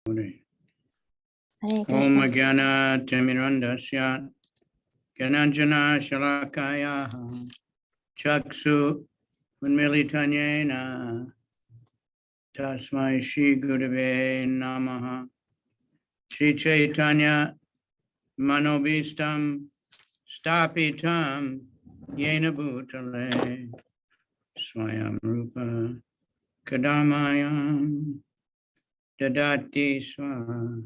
Om Gyana Timirandasya Gyananjana Shalakaya Chaksu Unmilitanyena Tasmai Shri Gurave Namaha Shri Chaitanya Manobhistam Stapitam Yena Bhutale Swayam Rupa Kadamayam Dadati Swa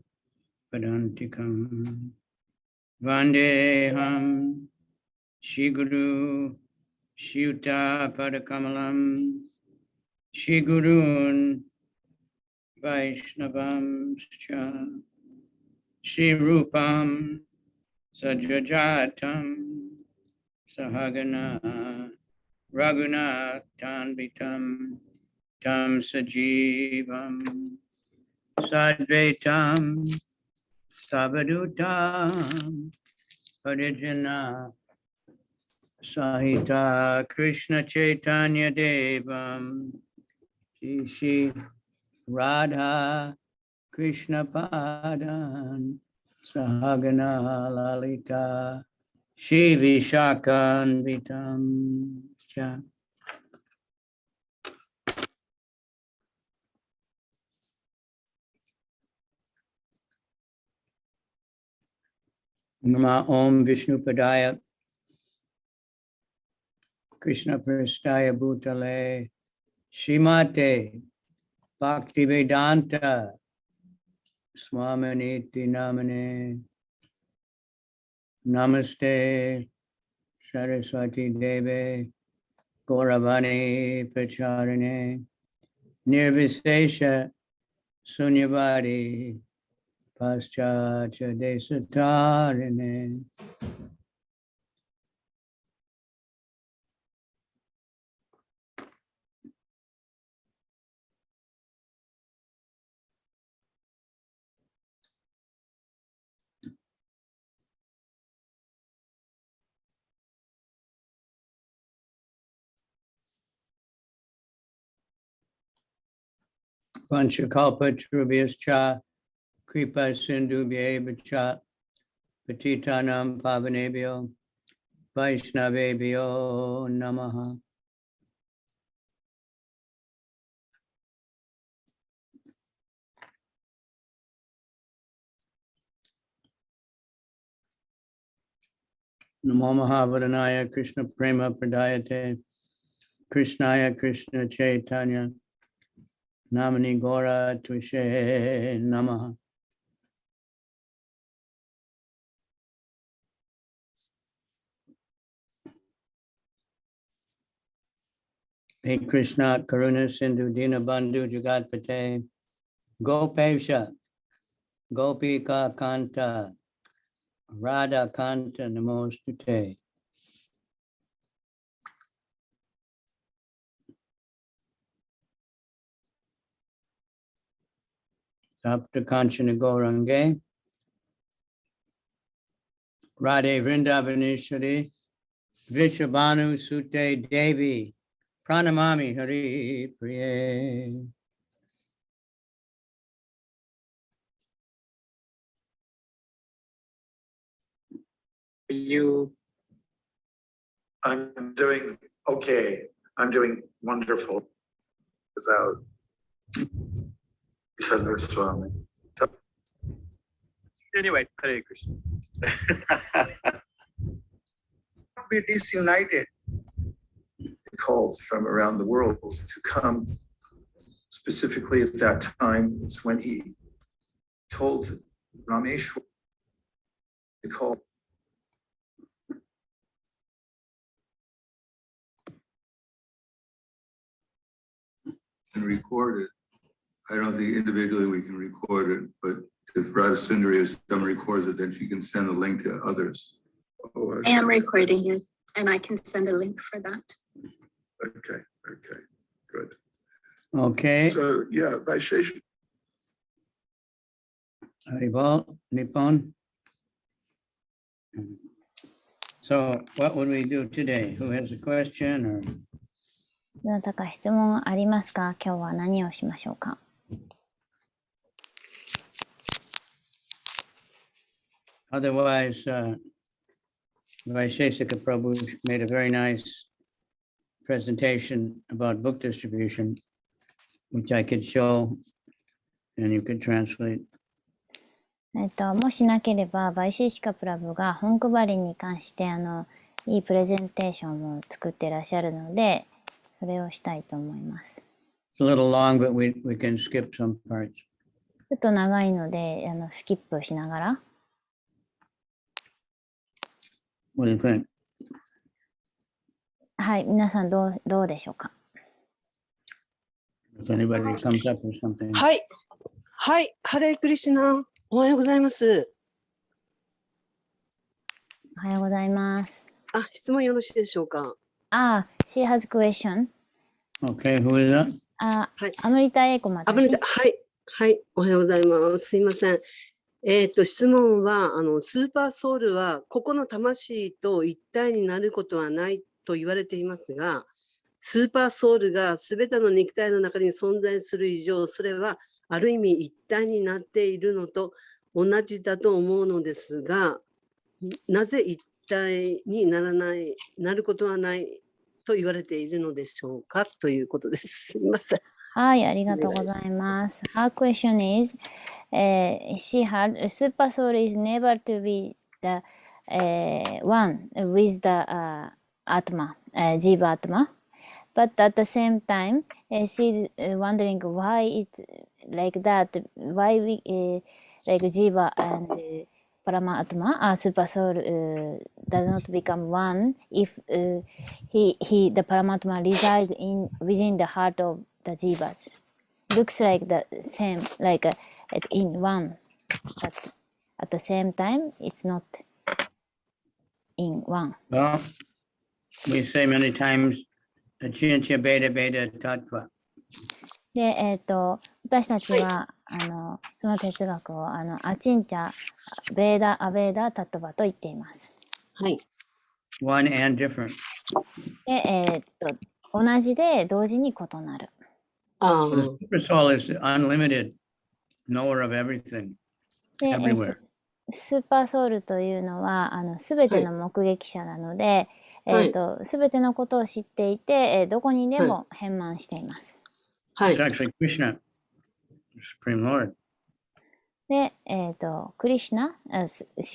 Padantikam Vandeham Shri Guru Shuta Padakamalam Shri Gurun Vaishnavam Shri Rupam Sajajatam Sahagana Raghunathanvitam Tam Sajivam Sadvaitam Savadutam Parijana Sahita Krishna Chaitanya Devam Shri Radha Krishna Padan Sahagana Lalita Shri Vishakan Vitam Cha. Nama Om Vishnu Padaya Krishna Prastaya Bhutale Shrimate Bhaktivedanta Swaminiti Namane Namaste Saraswati Deve Gauravani Pracharine Nirvisesha Sunyavadi Paschatya Desatarine. Panchakalpa Trubhyascha Kripa Sindhubhya Patitanam Pavanebhyo Vaishnavebhyo Namaha. Namo Mahavadhanaya Krishna Prema Pradayate Krishnaya Krishna Chaitanya Namani Gora Tushe Namaha. Hey Krishna Karuna Sindhu Dina Bandhu Jagatpate Gopesha Gopika Kanta Radha Kanta Namostute. Sapta Kanchana Gaurange Radhe Vrindavaneshwari Vishabhanu Sute Devi Pranamami Hari Priye. I'm doing okay. I'm doing wonderful. Without Swami. Anyway, Hare Krishna. Be disunited. Called from around the world to come. Specifically at that time, it's when he told Rameshwar to call. And record it. I don't think individually we can record it, but if Radha Sundari, if someone records it, then she can send a link to others. Oh, okay. I am recording it, and I can send a link for that. Okay, good. Okay. So, yeah, Vaishesha. Haribol, Nippon. So what would we do today? Who has a question or? どなたか質問ありますか？今日は何をしましょうか？ Otherwise, Vaisesika Prabhu made a very nice presentation about book distribution, which I could show and you could translate. もしなければ、バイシーシカプラブが本配りに関していいプレゼンテーションを作ってらっしゃるので、それをしたいと思います。It's a little long, but we can skip some parts. ちょっと長いので、スキップしながら。What do you think? はい、皆さんどうでしょうか。If anybody comes up with something. はい。はい。ハレークリシュナ。おはようございます。おはようございます。質問よろしいでしょうか。she has question. Okay, who is that? はい。アムリタ英子また。はい。はい。おはようございます。すいません。質問は、スーパーソウルは、個々の魂と一体になることはないと言われていますが、スーパーソウルがすべての肉体の中に存在する以上、それはある意味一体になっているのと同じだと思うのですが、なぜ一体になることはないと言われているのでしょうかということです。すみません。はい、ありがとうございます。Her question is, super soul is never to be the one with the Atma, Jiva Atma. But at the same time, she's wondering why it's like that, why we, like Jiva and Paramatma, Super Soul, does not become one if the Paramatma resides within the heart of the Jivas. Looks like the same, like in one, but at the same time, it's not in one. Well, we say many times, Achincha Beta Beta Tattva. で、私たちは、その哲学を、アチンチャ、ベーダ、アベーダ、タットヴァと言っています。はい。One and different. で、同じで同時に異なる。The super soul is unlimited, knower of everything, で、everywhere. スーパーソウルというのは、すべての目撃者なので、すべてのことを知っていて、どこにでも変満しています。はい。It's actually Krishna, the Supreme Lord. で、クリシュナ、思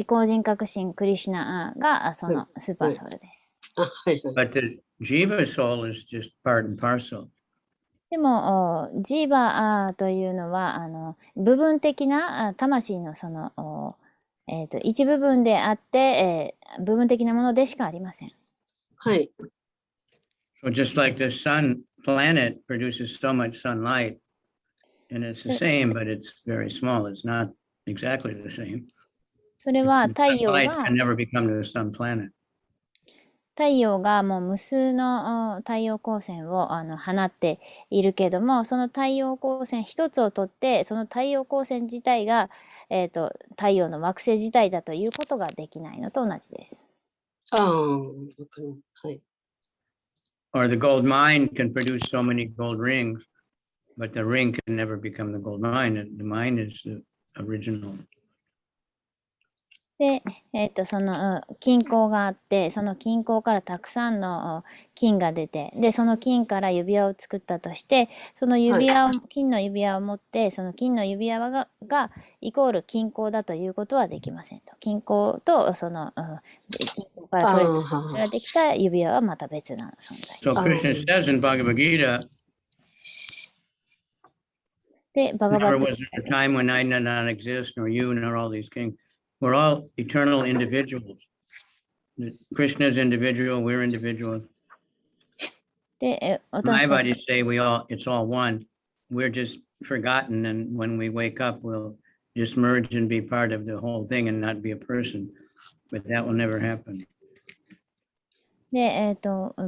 考人格神クリシュナがそのスーパーソウルです。はい。But the Jiva soul is just part and parcel. でも、ジーバというのは、部分的な魂のその、一部分であって、部分的なものでしかありません。はい。So just like the sun planet produces so much sunlight, and it's the same, but it's very small. It's not exactly the same. それは太陽 Light が can never become the sun planet. 太陽がもう無数の太陽光線を放っているけども、その太陽光線一つをとって、その太陽光線自体が、太陽の惑星自体だということができないのと同じです。わかります。はい。Or the gold mine can produce so many gold rings, but the ring can never become the gold mine. The mine is the original. で、その金鉱があって、その金鉱からたくさんの金が出て、で、その金から指輪を作ったとして、その指輪を、金の指輪を持って、その金の指輪がイコール金鉱だということはできませんと。金鉱とその金鉱から取れたからできた指輪はまた別な存在。So Krishna says in Bhagavad Gita, で、バガバ never ット was there a time when I did not exist, nor you, nor all these kings. We're all eternal individuals. Krishna is individual, we're individuals. で、私た My ち bodies say it's all one. We're just forgotten, and when we wake up, we'll just merge and be part of the whole thing and not be a person. But that will never happen. で、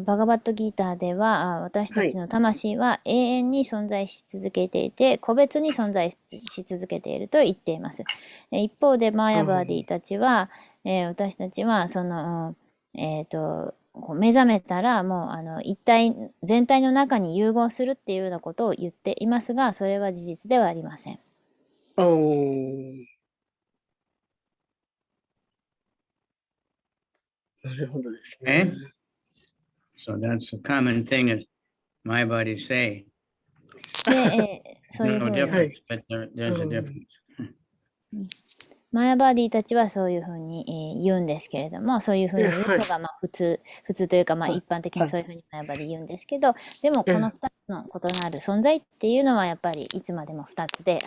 バガバットギーターでは、私たちの魂は永遠に存在し続けていて、個別に存在し続けていると言っています。一方で、マーヤバーディたちは、私たちは、その、目覚めたら、もう、一体、全体の中に融合するっていうようなことを言っていますが、それは事実ではありません。なるほどですね。 So that's a common thing that my buddies say. で、そういう No ふうに、 difference, but there's a difference. マヤバーディたちはそういうふうに、言うんですけれども、そういうふうに言うのがまあ普通というか、まあはい一般的にそういうふうにマヤバーディ言うんですけど、でもこの2つの異なる存在っていうのはやっぱりいつまでも2つで、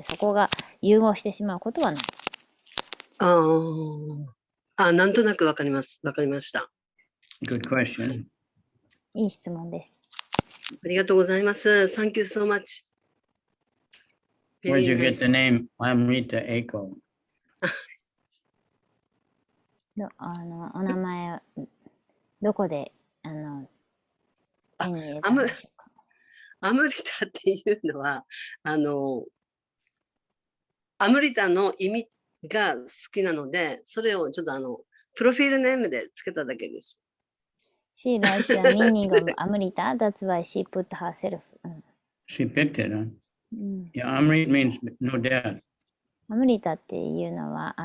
そこが融合してしまうことはない。なんとなくわかります。わかりました。 Good question. いい質問です。ありがとうございます。Thank you so much. Where'd you Very get the nice. name Amrita Eiko? お名前、どこで、手に入れたんでしょうか。アムリタっていうのは、アムリタの意味が好きなので、それをちょっとプロフィールネームでつけただけです。She likes the meaning of Amrita, that's why she put herself. She picked it, huh? Yeah, Amrit means no death. アムリタっていうのは、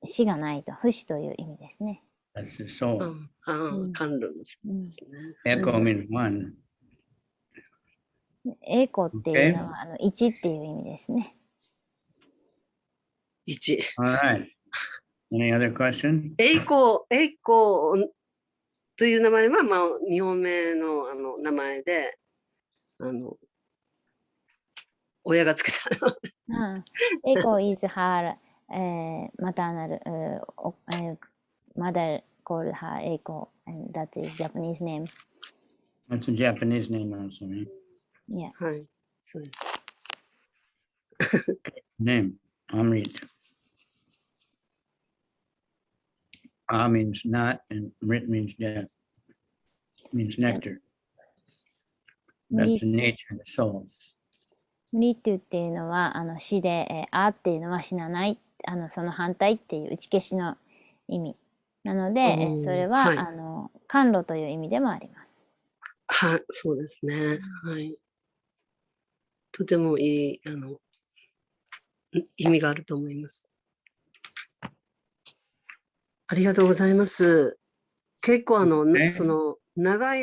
死がないと、不死という意味ですね。That's the soul. 感動ですね。Echo means one. 栄光っていうのは、一っていう意味ですね。1。All right. Any other question? 栄光という名前は、まあ、日本名の名前で、親がつけたの。栄光 is her maternal mother called her 栄光 and that is Japanese name. That's a Japanese name also, right? Yeah. はい、そうです。 Name, Amrit. Means not, and Mrit means death. Means nectar. That's the nature of the soul. ムリトゥっていうのは死で、っていうのは死なない、その反対っていう打ち消しの意味なので、それは、甘露という意味でもあります。はい、そうですね。はい。とてもいい意味があると思います。ありがとうございます。結構その長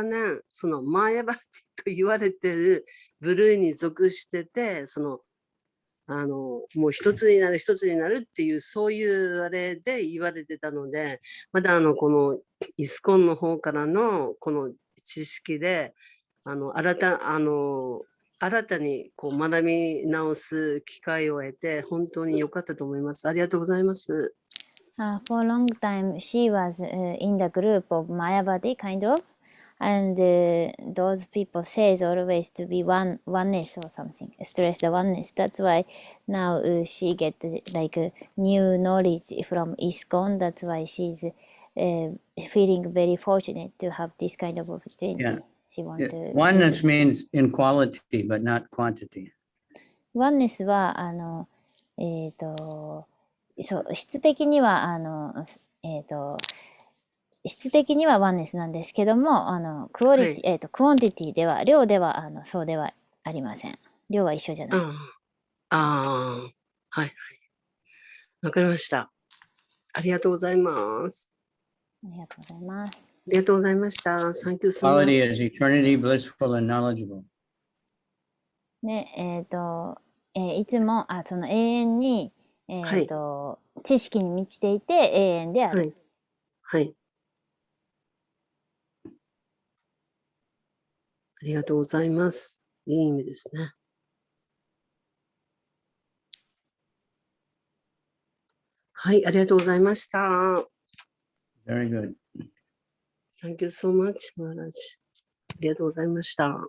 年、そのマーヤバティと言われてる部類に属してて、もう一つになるっていう、そういうあれで言われてたので、まだこのイスコンの方からのこの知識で、新たにこう学び直す機会を得て、本当に良かったと思います。ありがとうございます。For a long time, she was in the group of Mayavadi, kind of, and those people says always to be oneness or something, stress the oneness. That's why now she get like new knowledge from ISKCON. That's why she's feeling very fortunate to have this kind of opportunity. Yeah. She want to. Oneness means in quality, but not quantity. Oneness はそう、質的にはワンネスなんですけども、クオンティでは、量ではそうではありません。量は一緒じゃない。はいはい。わかりました。ありがとうございます。ありがとうございます。ありがとうございました。Thank you so Quality is much. eternity, blissful, and knowledgeable. ね、いつも、その永遠に、知識に満ちていて永遠である。はい。はい。ありがとうございます。いい意味ですね。はい、ありがとうございました。Very good. Thank you so much, Maharaj. ありがとうございました。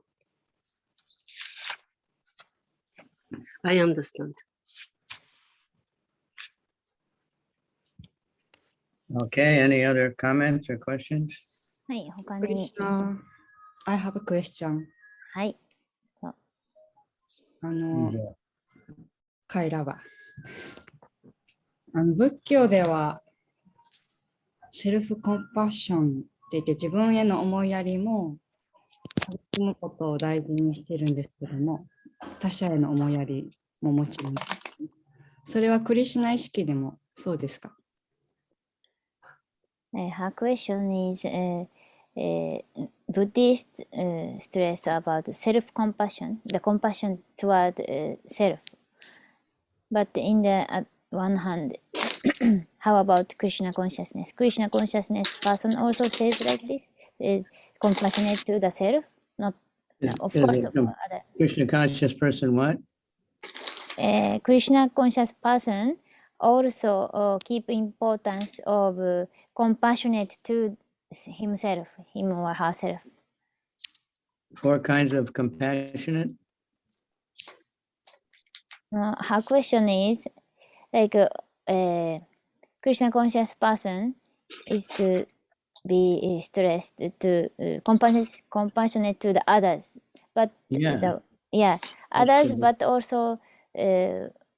I understand. Okay, any other comments or questions? はい、他に。I have a question. はい。カイラは仏教ではセルフコンパッションって言って自分への思いやりも育むことを大事にしてるんですけども、他者への思いやりももちろん、それはクリシュナ意識でもそうですか？ Her question is Buddhist stress about self-compassion, the compassion toward self. But in the one hand, how about Krishna consciousness? Krishna consciousness person also says like this, compassionate to the self, not of course for others. Krishna conscious person what? Krishna conscious person also keep importance of compassionate to himself, him or herself. 4 kinds of compassionate. Her question is like Krishna conscious person is to be stressed to compassionate to the others, but others, but also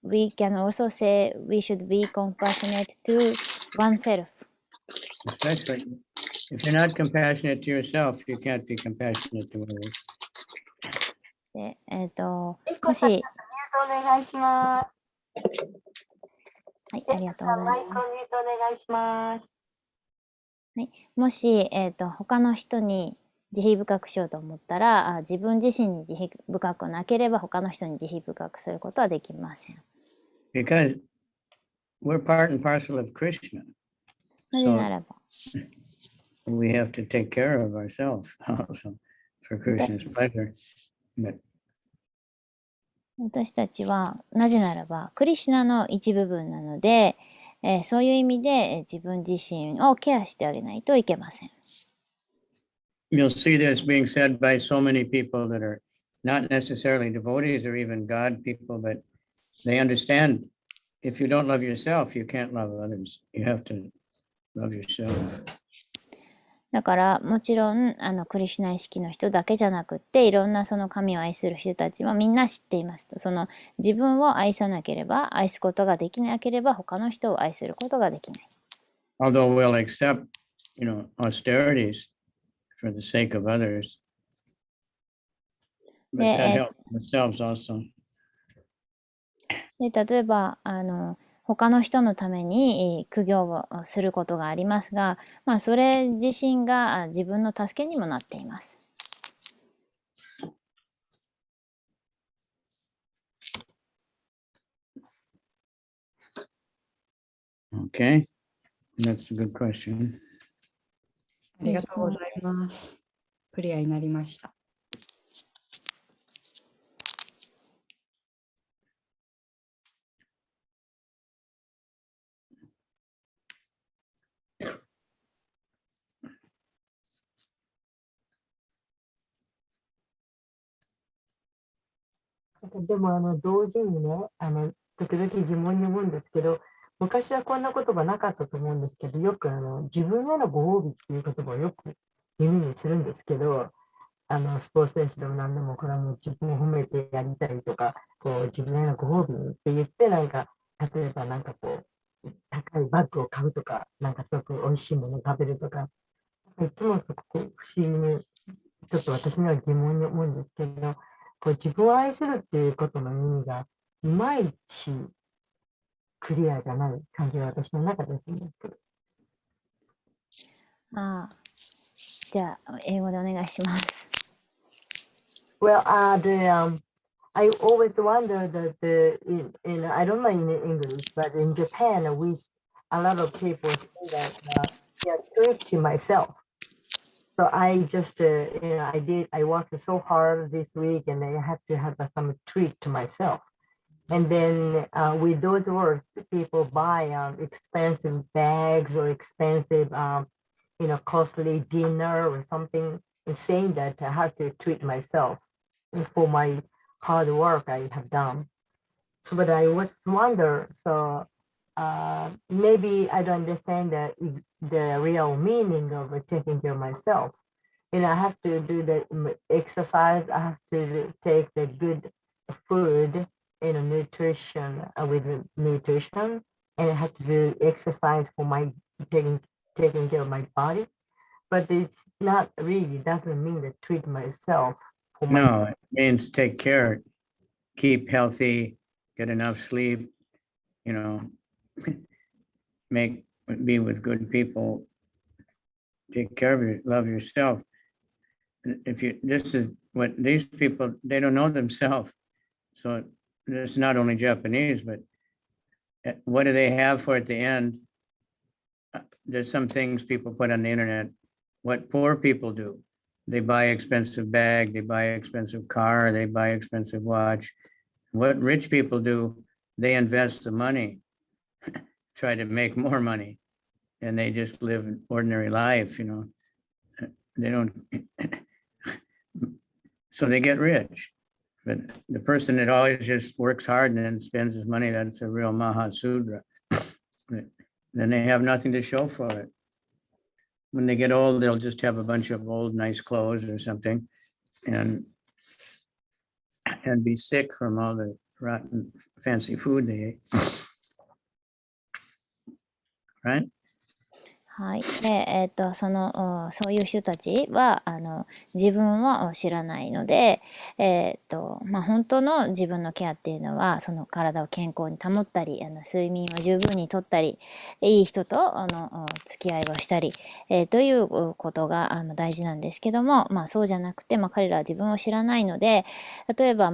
we can also say we should be compassionate to oneself. Especially if you're not compassionate to yourself, you can't be compassionate to others. でもし、お願いします。はい、ありがとうございます。マイクミュートお願いします。はい、もし、他の人に慈悲深くしようと思ったら、自分自身に慈悲深くなければ他の人に慈悲深くすることはできません。Because we're part and parcel of Krishna. なぜならば、we have to take care of ourselves also for Krishna's pleasure. But 私たちはなぜならばクリシュナの一部分なので、そういう意味で自分自身をケアしてあげないといけません。you'll see this being said by so many people that are not necessarily devotees or even God people, but they understand if you don't love yourself, you can't love others. You have to love yourself. だからもちろんクリシュナ意識の人だけじゃなくっていろんなその神を愛する人たちもみんな知っていますと。その自分を愛さなければ愛すことができなければ他の人を愛することができない。Although we'll accept, austerities for the sake of others, but that helps ourselves also. で例えば他の人のために苦行をすることがありますが、それ自身が自分の助けにもなっています。Okay, that's a good question. ありがとうございます。クリアになりました。でも同時にね、時々疑問に思うんですけど、昔はこんな言葉なかったと思うんですけど、よく自分へのご褒美っていう言葉をよく耳にするんですけど、スポーツ選手でも何でも、これはもう自分を褒めてやりたいとか、自分へのご褒美って言って、例えば高いバッグを買うとか、すごく美味しいものを食べるとか、いつもそこ不思議に、ちょっと私には疑問に思うんですけど、自分を愛するっていうことの意味がいまいちクリアじゃない感じが私の中でするんですけど。じゃあ英語でお願いします。Well, I always wonder that I don't know in English, but in Japan, a lot of people say that treat to myself. So I just, I worked so hard this week and I have to have some treat to myself. And then with those words, people buy expensive bags or expensive, costly dinner or something, and saying that I have to treat myself for my hard work I have done. So, but I was wonder, so maybe I don't understand the real meaning of taking care of myself. I have to do the exercise. I have to take the good food, nutrition with nutrition, and I have to do exercise for my taking care of my body. But it's not really doesn't mean to treat myself. No, it means take care, keep healthy, get enough sleep, be with good people, take care of you, love yourself. If you, this is what these people, they don't know themselves. So it's not only Japanese, but what do they have for at the end? There's some things people put on the internet. What poor people do, they buy expensive bag, they buy expensive car, they buy expensive watch. What rich people do, they invest the money, try to make more money, and they just live an ordinary life, you know. They don't, so they get rich. But the person that always just works hard and then spends his money, that's a real Mahasudra. Then they have nothing to show for it. When they get old, they'll just have a bunch of old, nice clothes or something and be sick from all the rotten, fancy food they ate. Right? はい。で、そういう人たちは、自分を知らないので、本当の自分のケアっていうのは、その体を健康に保ったり、睡眠を十分にとったり、いい人と、付き合いをしたり、ということが、大事なんですけども、そうじゃなくて、彼らは自分を知らないので、例えば、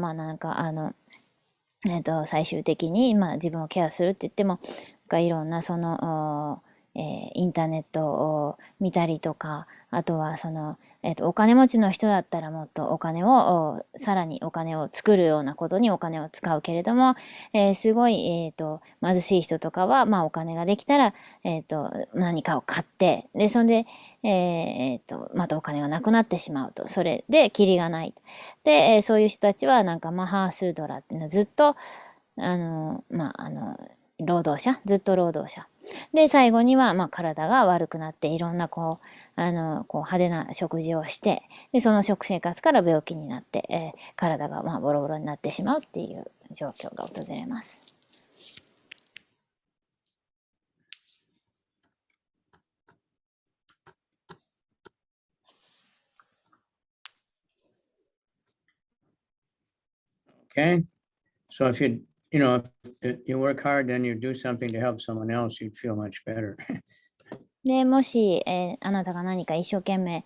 最終的に、自分をケアするって言っても、いろんなインターネットを見たりとか、あとはお金持ちの人だったらもっとさらにお金を作るようなことにお金を使うけれども、すごい、貧しい人とかは、お金ができたら、何かを買って、で、そんで、またお金がなくなってしまうと。それで、キリがない。で、そういう人たちは、マハースードラっていうのはずっと、労働者、ずっと労働者。で、最後には、体が悪くなって、いろんな派手な食事をして、で、その食生活から病気になって、体がボロボロになってしまうっていう状況が訪れます。Okay. So if if you work hard, then you do something to help someone else, you'd feel much better. で、もし、あなたが何か一生懸命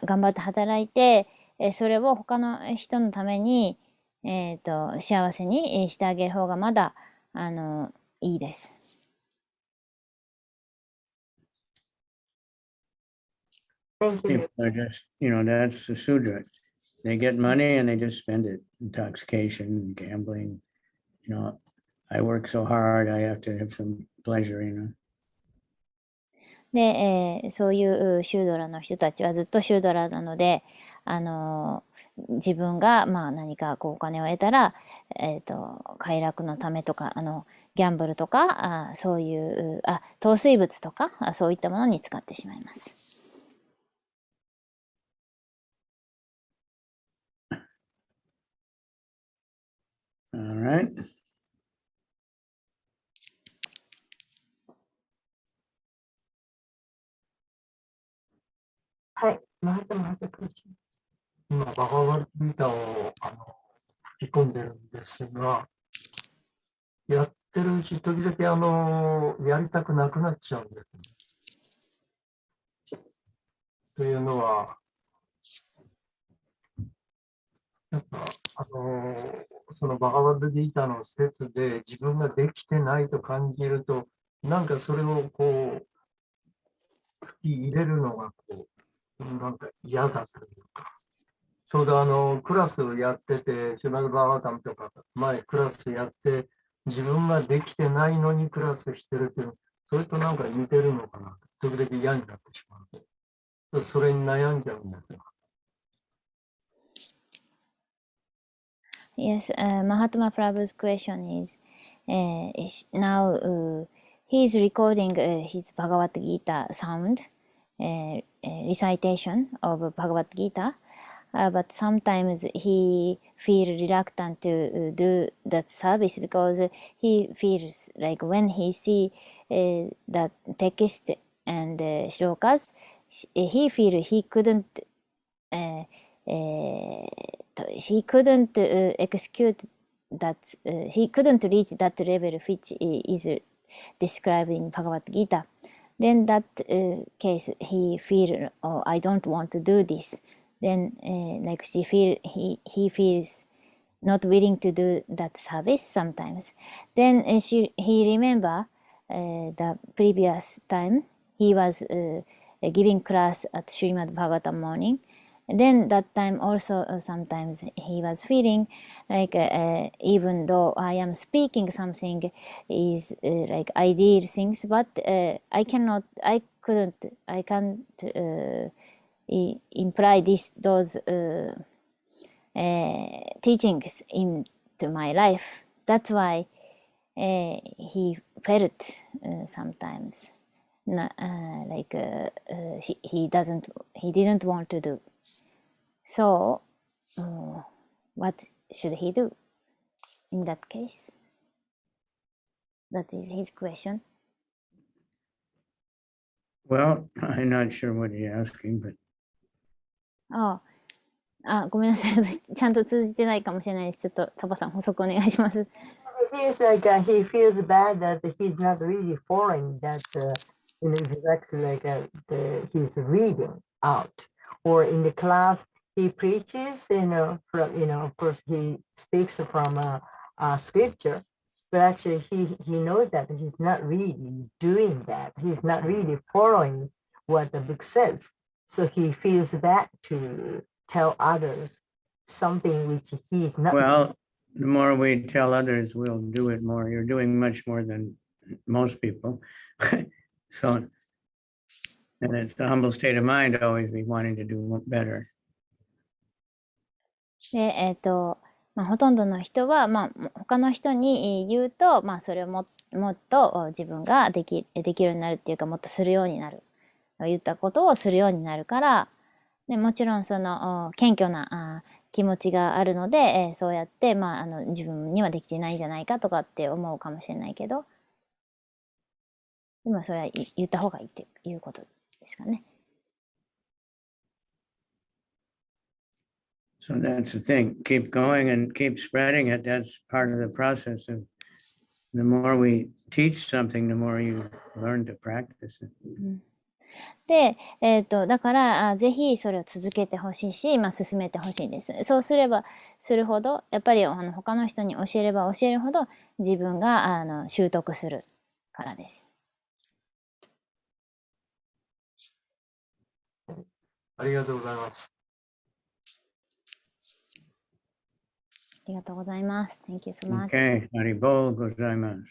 頑張って働いて、それを他の人のために、幸せにしてあげる方がまだいいです。Thank you. People are just, that's the Sudra. They get money and they just spend it. Intoxication, gambling. I work so hard, I have to have some pleasure. で、そういうシュードラの人たちはずっとシュードラなので、自分が何かお金を得たら、快楽のためとか、ギャンブルとか、そういう、糖水物とか、そういったものに使ってしまいます。All right. はい、また今、バガワルギーターを吹き込んでるんですが、やってるうち、時々やりたくなくなっちゃうんです。というのは、なんか、そのバガワルギーターの説で自分ができてないと感じると、なんかそれを吹き入れるのがなんか嫌だというか。ちょうどクラスをやってて、シュマルバーワタムとか前クラスやって、自分ができてないのにクラスしてるっていう、それとなんか似てるのかな。時々嫌になってしまう。それに悩んじゃうんですよ。Yes, Mahatma Prabhu's question is now he's recording his Bhagavad Gita sound, recitation of Bhagavad Gita, but sometimes he feels reluctant to do that service because he feels like when he see the text and shlokas, he feels he couldn't he couldn't execute that, he couldn't reach that level which is described in Bhagavad Gita. then that case he feel, oh, I don't want to do this. Then like he feels not willing to do that service sometimes. Then he remember the previous time he was giving class at Srimad Bhagavatam morning. Then that time also sometimes he was feeling like even though I am speaking something is like ideal things, but I can't imply those teachings into my life. That's why he felt sometimes like he didn't want to do. So what should he do in that case? That is his question. Well, I'm not sure what you're asking, but ごめんなさい。ちゃんと通じてないかもしれないです。ちょっとタバさん補足お願いします。He's like he feels bad that he's not really following that exactly like he's reading out, or in the class he preaches, from of course he speaks from a scripture, but actually he knows that he's not really doing that. He's not really following what the book says, so he feels bad to tell others something which he is not. Well, the more we tell others, we'll do it more. You're doing much more than most people. So, and it's the humble state of mind to always be wanting to do better. で、ほとんどの人は、他の人に言うと、それをもっと自分ができるようになるっていうか、もっとするようになる。言ったことをするようになるから、でもちろんその謙虚な気持ちがあるので、そうやって、自分にはできてないんじゃないかとかって思うかもしれないけど、でもそれは言った方がいいっていうことですかね。So that's the thing. Keep going and keep spreading it. That's part of the process. And the more we teach something, the more you learn to practice it. で、だからぜひそれを続けてほしいし、進めてほしいです。そうすればするほど、やっぱり他の人に教えれば教えるほど自分が習得するからです。ありがとうございます。ありがとうございます。Thank you so much. Okay, haribol gozaimasu.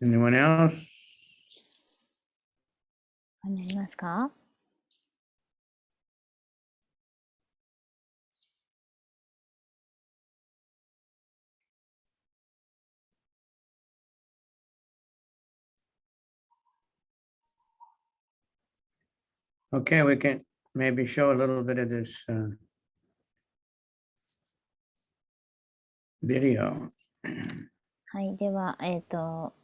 Anyone else? 他にありますかOkay, we can maybe show a little bit of this video. はい、では、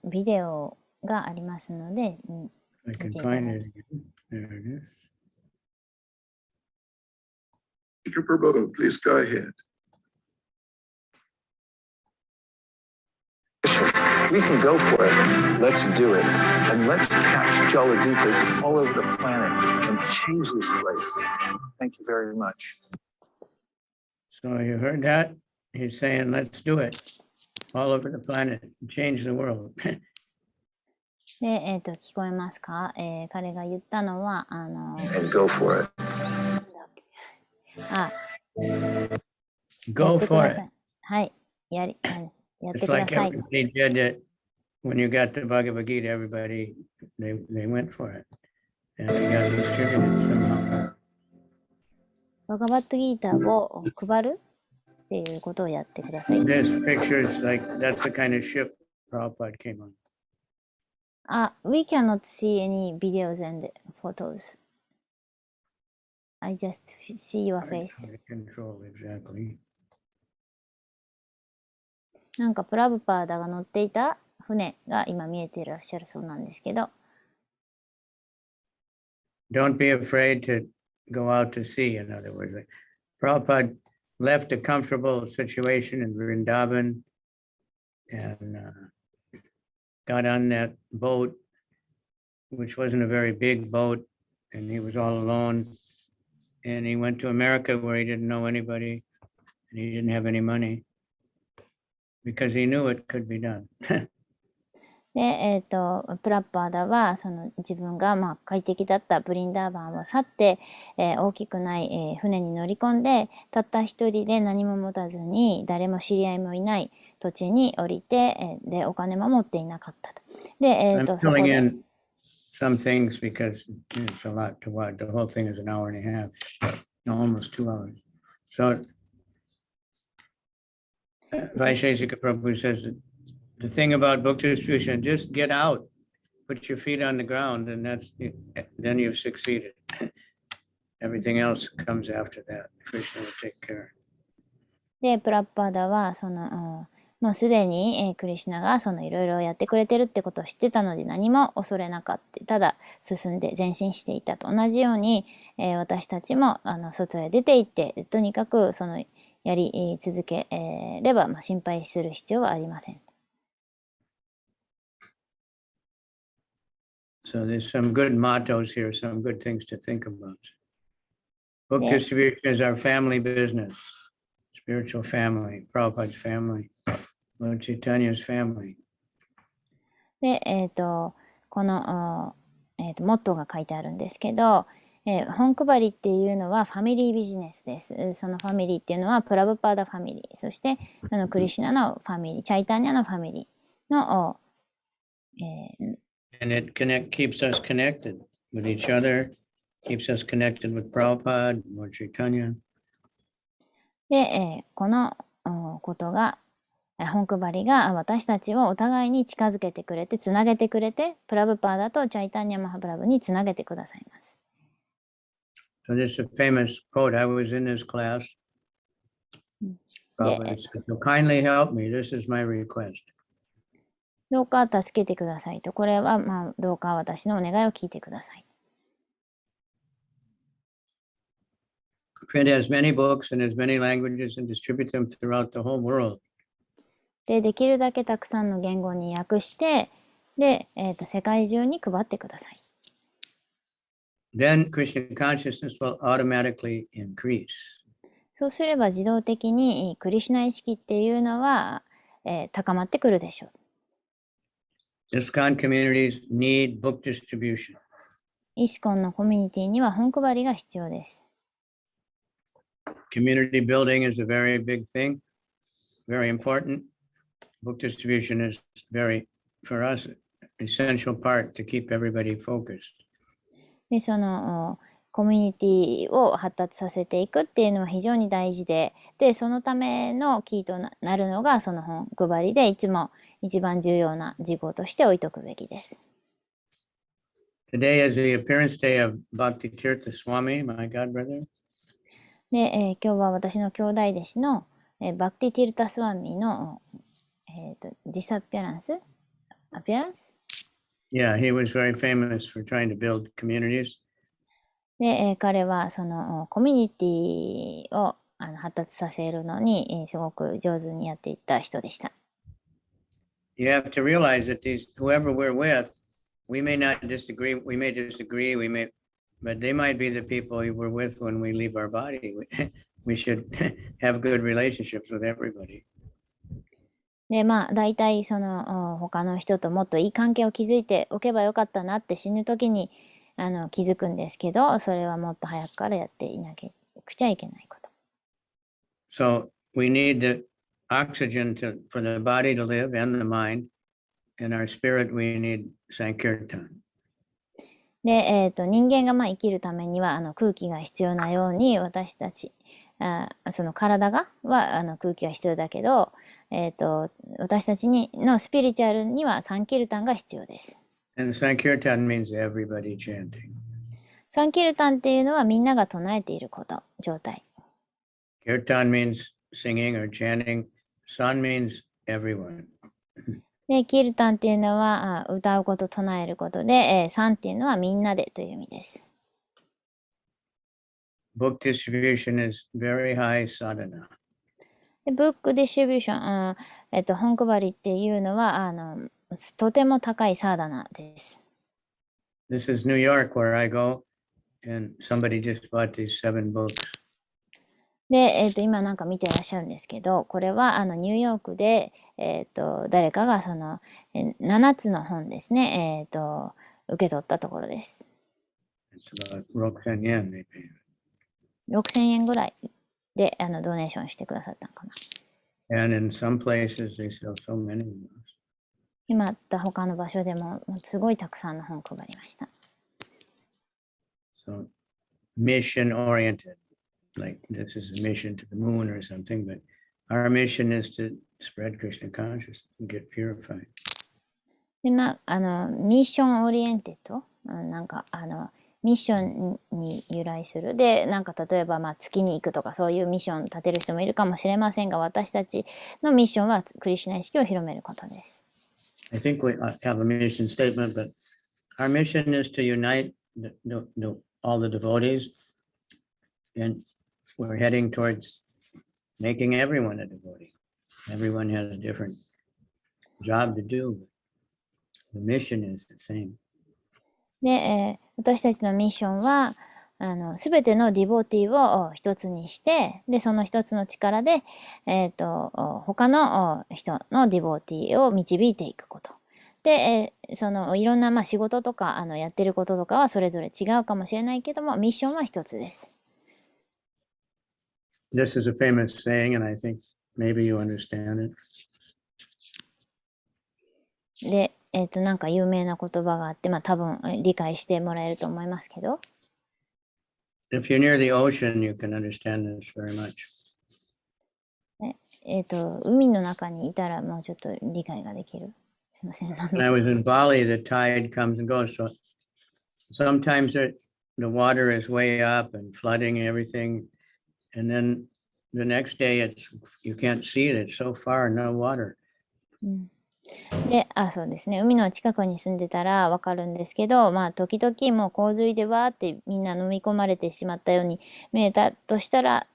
ビデオがありますので、I can find it again. There it is. Mr. Prabhu, please go ahead. We can go for it. Let's do it. And let's catch Jaladutas all over the planet and change this place. Thank you very much. So you heard that? He's saying, let's do it all over the planet, change the world. で、聞こえますか？彼が言ったのは、And go for it. Go for it. はい、やってく It's だ like さい。 everybody did it. When you got the Bhagavad Gita, everybody, they went for it. And it got distributed somehow. バガバットギーターを配るっていうことをやってください。This picture is like, that's the kind of ship Prabhupada came on. We cannot see any videos and photos. I just see your face. Control, exactly. なんかプラブパーダが乗っていた船が今見えていらっしゃるそうなんですけど。Don't be afraid to go out to sea, in other words. Prabhupada left a comfortable situation in Vrindavan and got on that boat, which wasn't a very big boat, and he was all alone. And he went to America where he didn't know anybody and he didn't have any money because he knew it could be done. で、プラッパーダはその自分が快適だったブリンダーバンを去って、大きくない、船に乗り込んで、たった一人で何も持たずに誰も知り合いもいない土地に降りて、でお金も持っていなかったと。で、I'm そこ filling で in some things because it's a lot to watch. The whole thing is an hour and a half, no, almost 2 hours. So Vaishe Prabhu says that the thing about book distribution, just get out, put your feet on the ground, and then you've succeeded. Everything else comes after that. Krishna will take care. で、プラッパーダはその、もうすでに、クリシュナがそのいろいろやってくれてるってことを知ってたので何も恐れなかった。ただ進んで前進していたと。同じように、私たちも外へ出て行って、とにかくそのやり続ければ、心配する必要はありません。So there's some good mottos here, some good things to think about. Book Yeah. distribution is our family business, spiritual family, Prabhupada's family, Lord Chaitanya's family. で、この、モットーが書いてあるんですけど、本配りっていうのはファミリービジネスです。そのファミリーっていうのはプラブパーダファミリー、そしてクリシュナのファミリー、チャイタニャのファミリーの、And it keeps us connected with each other, keeps us connected with Prabhupada, Lord Chaitanya. で、このことが、本配りが私たちをお互いに近づけてくれて、つなげてくれて、プラブパーダとチャイタニャマハプラブにつなげてくださいます。So this is a famous quote. I was in this class. Prabhupada said, "So kindly help me. This is my request." どうか助けてくださいと。これは、どうか私のお願いを聞いてください。Print as many books in as many languages and distribute them throughout the whole world. で、できるだけたくさんの言語に訳して、で、世界中に配ってください。Then Krishna consciousness will automatically increase. そうすれば自動的にクリシュナ意識っていうのは、高まってくるでしょう。ISKCON communities need book distribution. イスコンのコミュニティには本配りが必要です。Community building is a very big thing, very important. Book distribution is very, for us, essential part to keep everybody focused. で、そのコミュニティを発達させていくっていうのは非常に大事で、で、そのためのキーとなるのがその本配りで、いつも一番重要な事項として置いとくべきです。Today is the appearance day of Bhakti Tirtha Swami, my god brother. で、今日は私の兄弟弟子の、バクティ・ティルタ・スワミの、ディスアピアランス Yeah, he was very famous for trying to build communities. で、彼はそのコミュニティを発達させるのに、すごく上手にやっていった人でした。You have to realize that whoever we're with, we may not disagree, we may disagree, but they might be the people we're with when we leave our body. We should have good relationships with everybody. で、大体その他の人ともっといい関係を築いておけばよかったなって死ぬ時に気づくんですけど、それはもっと早くからやっていなくちゃいけないこと。So we need the oxygen for the body to live and the mind. In our spirit, we need Sankirtan. で、人間が生きるためには空気が必要なように、私たちその体は空気が必要だけど、私たちのスピリチュアルにはサンキルタンが必要です。And Sankirtan means everybody chanting. サンキルタンっていうのはみんなが唱えている状態。Kirtan means singing or chanting. San means everyone. で、キルタンっていうのは歌うこと、唱えることで、サンっていうのはみんなでという意味です。book distribution is very high sadhana. でブックディストリビューション、本配りっていうのはとても高いサーダナです。This is New York where I go, and somebody just bought these 7 books. で、今なんか見てらっしゃるんですけど、これはニューヨークで、誰かがその7つの本ですね、受け取ったところです。It's about 6,000 yen they pay. 6000円ぐらいでドネーションしてくださったのかな。And in some places they sell so many of those. 今あった他の場所でもすごいたくさんの本を配りました。So mission oriented, like this is a mission to the moon or something, but our mission is to spread Krishna consciousness and get purified. で、ミッションオリエンテッド、なんかミッションに由来する。で、なんか例えば月に行くとかそういうミッション立てる人もいるかもしれませんが、私たちのミッションはクリシュナ意識を広めることです。I think we have a mission statement, but our mission is to unite all the devotees, and we're heading towards making everyone a devotee. Everyone has a different job to do. The mission is the same. で、私たちのミッションはすべてのディボティを一つにして、でその一つの力で、他の人のディボティを導いていくこと。で、そのいろんな仕事とかやってることとかはそれぞれ違うかもしれないけども、ミッションは一つです。This is a famous saying, and I think maybe you understand it. で、なんか有名な言葉があって、多分理解してもらえると思いますけど。If you're near the ocean, you can understand this very much. 海の中にいたらもうちょっと理解ができる。すみません。When I was in Bali, the tide comes and goes. So sometimes the water is way up and flooding and everything. And then the next day, you can't see it. It's so far, no water. で、そうですね。海の近くに住んでたらわかるんですけど、時々もう洪水でわーってみんな飲み込まれてしまったように見えたとしたら、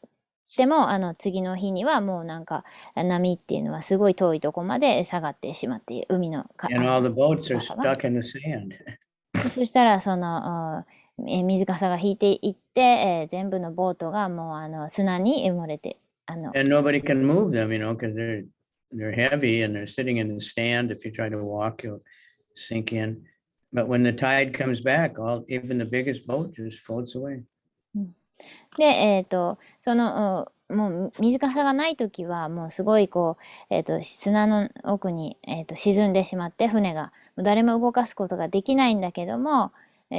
でも次の日にはもうなんか波っていうのはすごい遠いとこまで下がってしまっている。海のAnd all the boats are stuck in the sand. そしたらその水かさが引いていって、全部のボートがもう砂に埋もれてAnd nobody can move them, because they're heavy and they're sitting in the stand. If you try to walk, you'll sink in. But when the tide comes back, even the biggest boat just floats away. で、そのもう水かさがないときはもうすごい砂の奥に、沈んでしまって船が誰も動かすことができないんだけども、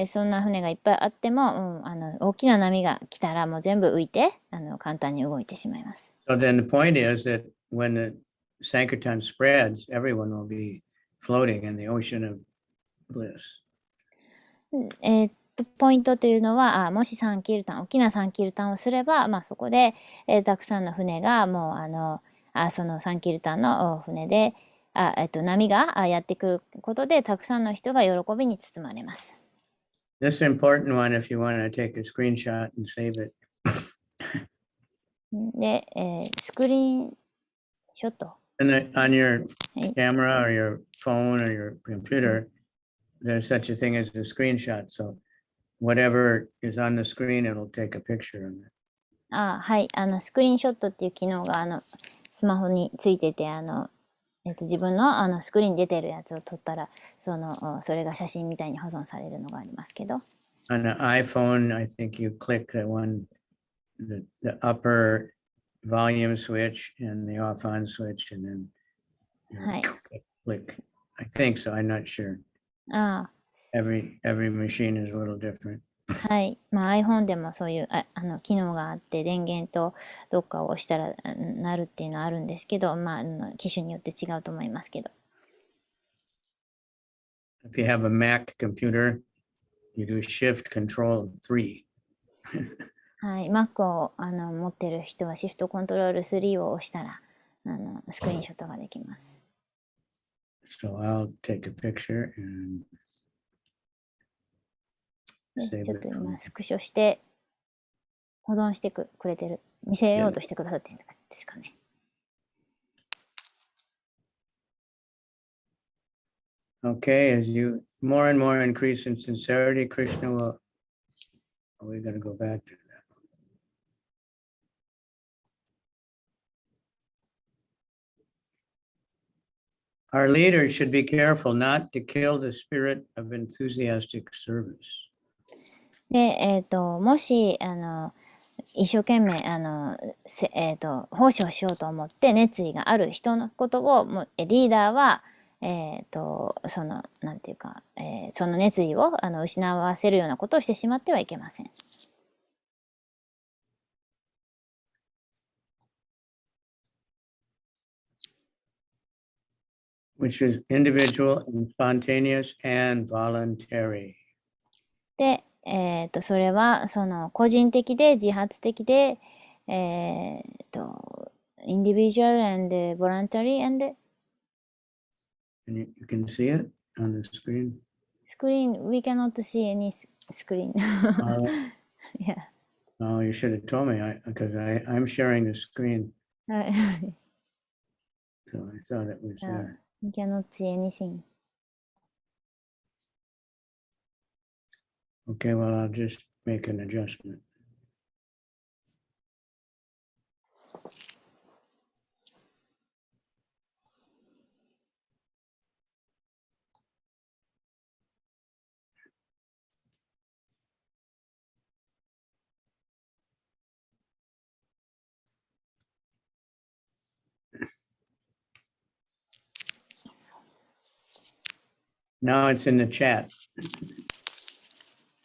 そんな船がいっぱいあっても、大きな波が来たらもう全部浮いて簡単に動いてしまいます。So then the point is that when the Sankirtan spreads, everyone will be floating in the ocean of bliss. ポイントというのは、もし大きなサンキルタンをすれば、そこで、たくさんの船がもうそのサンキルタンの船で波がやってくることでたくさんの人が喜びに包まれます。This is an important one if you want to take a screenshot and save it. で、スクリーンショット。And on your camera or your phone or your computer, there's such a thing as a screenshot. So whatever is on the screen, it'll take a picture of it. はい。スクリーンショットっていう機能がスマホについてて、自分のスクリーンに出てるやつを撮ったら、それが写真みたいに保存されるのがありますけど。On an iPhone, I think you click the upper volume switch and the off-on switch, and then click. I think so. I'm not sure. Every machine is a little different. はい。iPhone でもそういう機能があって、電源とどっかを押したらなるっていうのはあるんですけど、機種によって違うと思いますけど。If you have a Mac computer, you do Shift Control 3. はい。Mac を持ってる人は Shift Control 3を押したらスクリーンショットができます。So I'll take a picture andちょっと今スクショして保存してくれてる、見せようとしてくださってるんですかね。Okay, as you more and more increase in sincerity, Krishna will. Oh, we got to go back to that. Our leaders should be careful not to kill the spirit of enthusiastic service. で、もし、一生懸命、奉仕をしようと思って熱意がある人のことを、リーダーは、その、なんていうか、その熱意を失わせるようなことをしてしまってはいけません。Which is individual and spontaneous and voluntary. で、それはその個人的で自発的で、individual and voluntary and And you can see it on the screen. screen. We cannot see any screen. Yeah. Oh, you should have told me because I'm sharing the screen. So I thought it was there. We cannot see anything. Okay, well, I'll just make an adjustment. Now it's in the chat.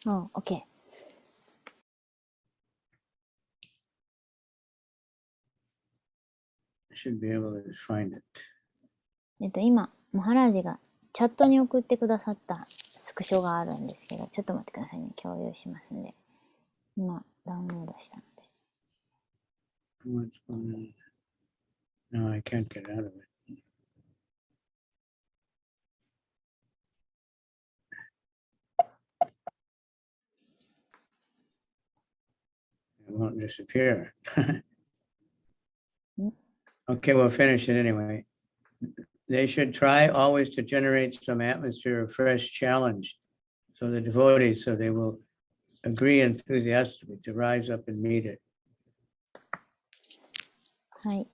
Oh, okay. I should be able to find it. 今、マハラージがチャットに送ってくださったスクショがあるんですけど、ちょっと待ってくださいね。共有しますんで。今、ダウンロードしたので。What's going on? No, I can't get out of it. It won't disappear. Okay, we'll finish it anyway. They should try always to generate some atmosphere of fresh challenge. So the devotees, so they will agree enthusiastically to rise up and meet it. はい。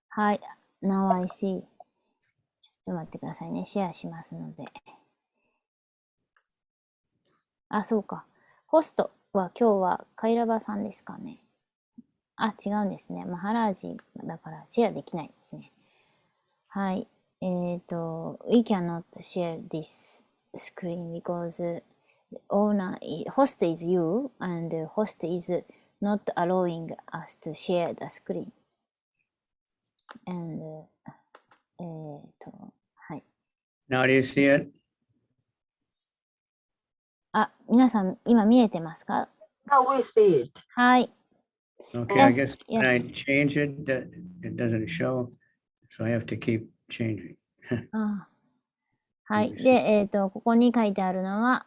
はい。Now I see. ちょっと待ってくださいね。シェアしますので。そうか。ホストは今日はカイラバさんですかね。違うんですね。マハラージだからシェアできないですね。はい。We cannot share this screen because host is you and host is not allowing us to share the screen. And はい。Now do you see it? 皆さん今見えてますか？ Now we see it. はい。Okay, I Yes, guess when I yes. change it, it doesn't show, so I have to keep changing. はい。で、ここに書いてあるのは、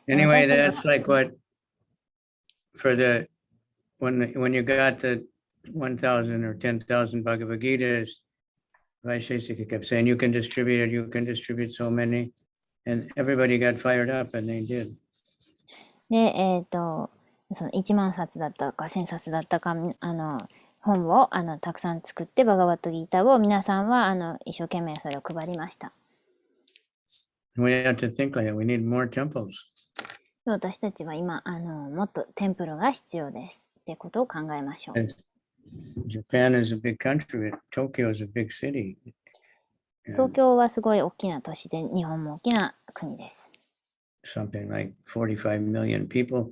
Anyway, 私た that's ち like what for the when you got the 1,000 or 10,000 Bhagavad Gitas, Vaishesika kept saying, you can distribute so many, and everybody got fired up, and they did. で、その1万冊だったか1000冊だったか、本をたくさん作って、バガバットギーターを皆さんは一生懸命それを配りました。We have to think like that. We need more temples. 私たちは今、もっとテンプルが必要ですってことを考えましょう。Japan is a big country. Tokyo is a big city. 東京はすごい大きな都市で、日本も大きな国です。Something like 45 million people.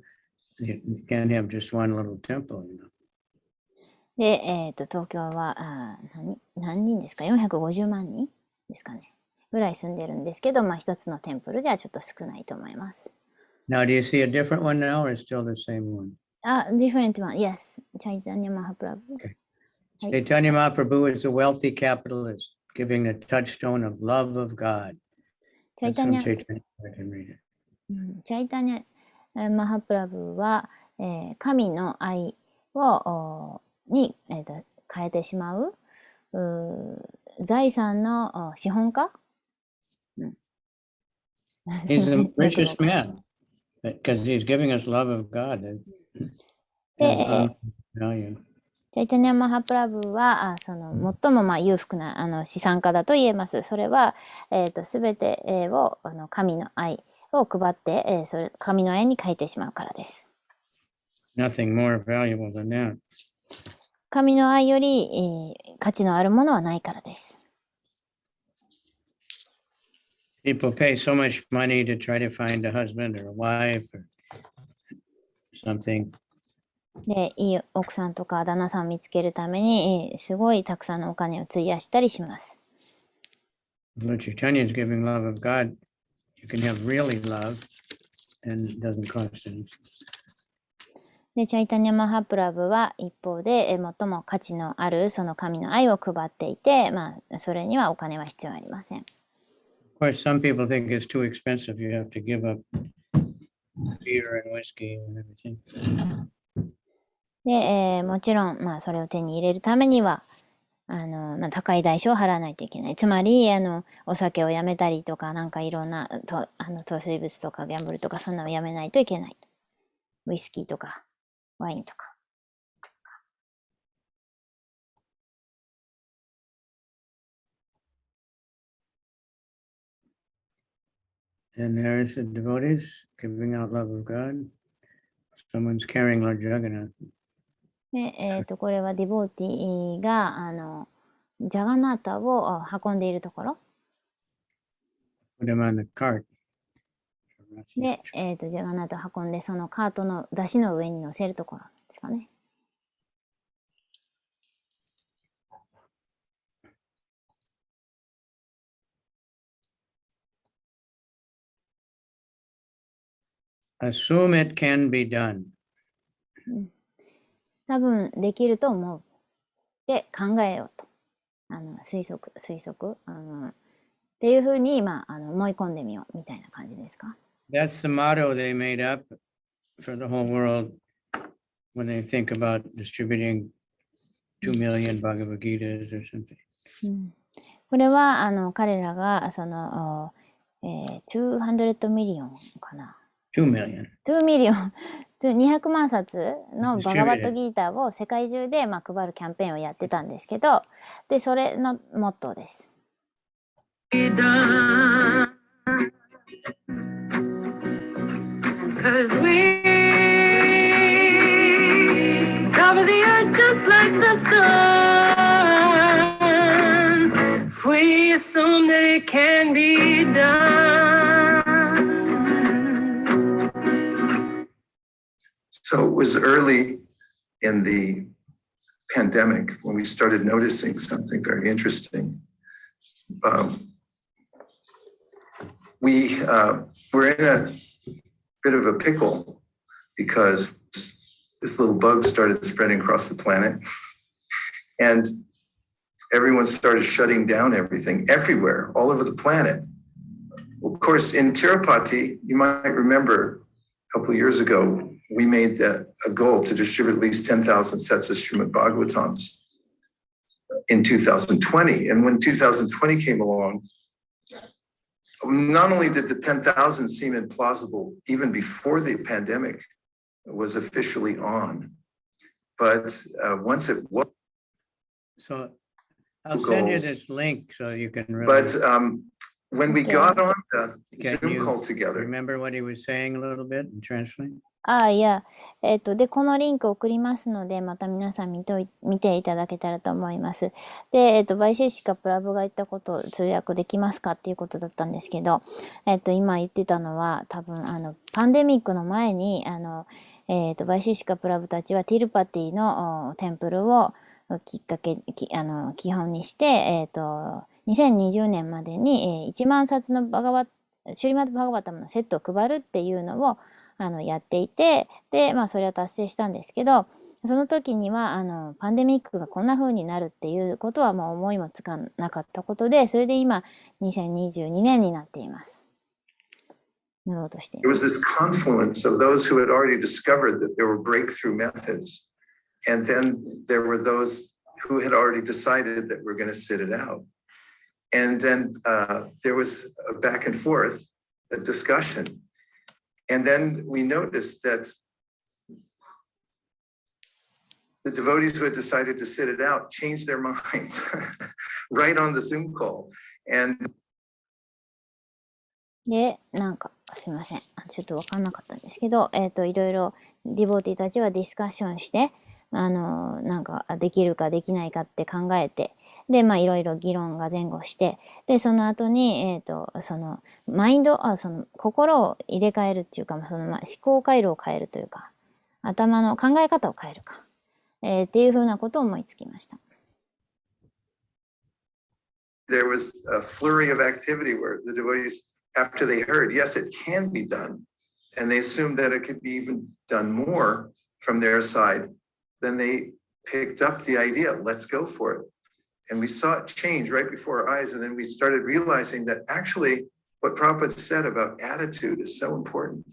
You can't have just one little temple, you know. で、東京は何人ですか？ 450 万人ですかね。ぐらい住んでるんですけど、一つのテンプルじゃちょっと少ないと思います。Now, do you see a different one now or still the same one? Different one, yes. Chaitanya Mahaprabhu. Okay. Chaitanya Mahaprabhu is a wealthy capitalist, giving the touchstone of love of God. That's from Chaitanya. I can read it. チャイタニャマハプラブは、神の愛をに、変えてしまう、財産の資本家、He's the richest man because he's giving us love of God. It で、 has value. チャイタニャ・マハプラブはその最も裕福な資産家だと言えます。それは、すべてを神の愛を配って、それ神の愛に変えてしまうからです。Nothing more valuable than that. 神の愛より、価値のあるものはないからです。People pay so much money to try to find a husband or a wife or something. で、いい奥さんとか旦那さんを見つけるために、すごいたくさんのお金を費やしたりします。But Chaitanya is giving love of God. You can have really love and it doesn't cost anything. で、チャイタニャ・マハプラブは一方で、最も価値のあるその神の愛を配っていて、それにはお金は必要ありません。Of course, some people think it's too expensive. You have to give up beer and whiskey and everything. で、もちろん、それを手に入れるためには、高い代償を払わないといけない。つまり、お酒をやめたりとか、なんかいろんな糖水物とかギャンブルとか、そんなのをやめないといけない。ウイスキーとか、ワインとか。And there's the devotees giving out love of God. Someone's carrying Lord Jagannath. で、これはディボーティーが、ジャガナータを運んでいるところ。Put him on the cart. で、ジャガナータを運んで、そのカートの出汁の上に乗せるところですかね。Assume it can be done. 多分できると思う。って考えようと。推測、っていうふうに、思い込んでみようみたいな感じですか。That's the motto they made up for the whole world when they think about distributing 2 million Bhagavad Gitas or something. これは彼らがその、200ミリオンかな。2 million. 2ミリオン。200万冊のバガバットギーターを世界中で配るキャンペーンをやってたんですけど、で、それのモットーです。Cause we cover the earth just like the sun. If we assume that it can be done. So it was early in the pandemic when we started noticing something very interesting. We were in a bit of a pickle because this little bug started spreading across the planet and everyone started shutting down everything everywhere, all over the planet. Well, of course, in Tirupati, you might remember a couple of years ago, we made a goal to distribute at least 10,000 sets of Srimad Bhagavatams in 2020. And when 2020 came along, not only did the 10,000 seem implausible even before the pandemic was officially on, but once it was. So I'll send you this link so you can really. But when we got on the Zoom call together. Remember what he was saying a little bit and translate? いや、で、このリンクを送りますので、また皆さん見ていただけたらと思います。で、バイシェシカプラブが言ったことを通訳できますかっていうことだったんですけど、今言ってたのは、多分、パンデミックの前に、バイシェシカプラブたちはティルパティのテンプルを基本にして、2020年までに、1万冊のシュリマッド・バガバタムのセットを配るっていうのを、やっていて、で、それを達成したんですけど、その時には、パンデミックがこんな風になるっていうことはもう思いもつかなかったことで、それで今、2022年になっています。乗ろうとしてい There ま was す。 this confluence of those who had already discovered that there were breakthrough methods. And then there were those who had already decided that we're going to sit it out. And then there was a back and forth, a discussion. And then we noticed that the devotees who had decided to sit it out changed their minds right on the Zoom call. And で、なんか、すいません。ちょっとわかんなかったんですけど、いろいろディボーティーたちはディスカッションして、なんか、できるかできないかって考えて、で、まあ、いろいろ議論が前後して、で、その後に、その、マインド、その、心を入れ替えるっていうか、その、まあ、思考回路を変えるというか、頭の考え方を変えるか、っていうふうなことを思いつきました。there was a flurry of activity where the devotees, after they heard, yes, it can be done, and they assumed that it could be even done more from their side, then they picked up the idea, let's go for it. And we saw it change right before our eyes, and then we started realizing that actually what Prabhupada said about attitude is so important.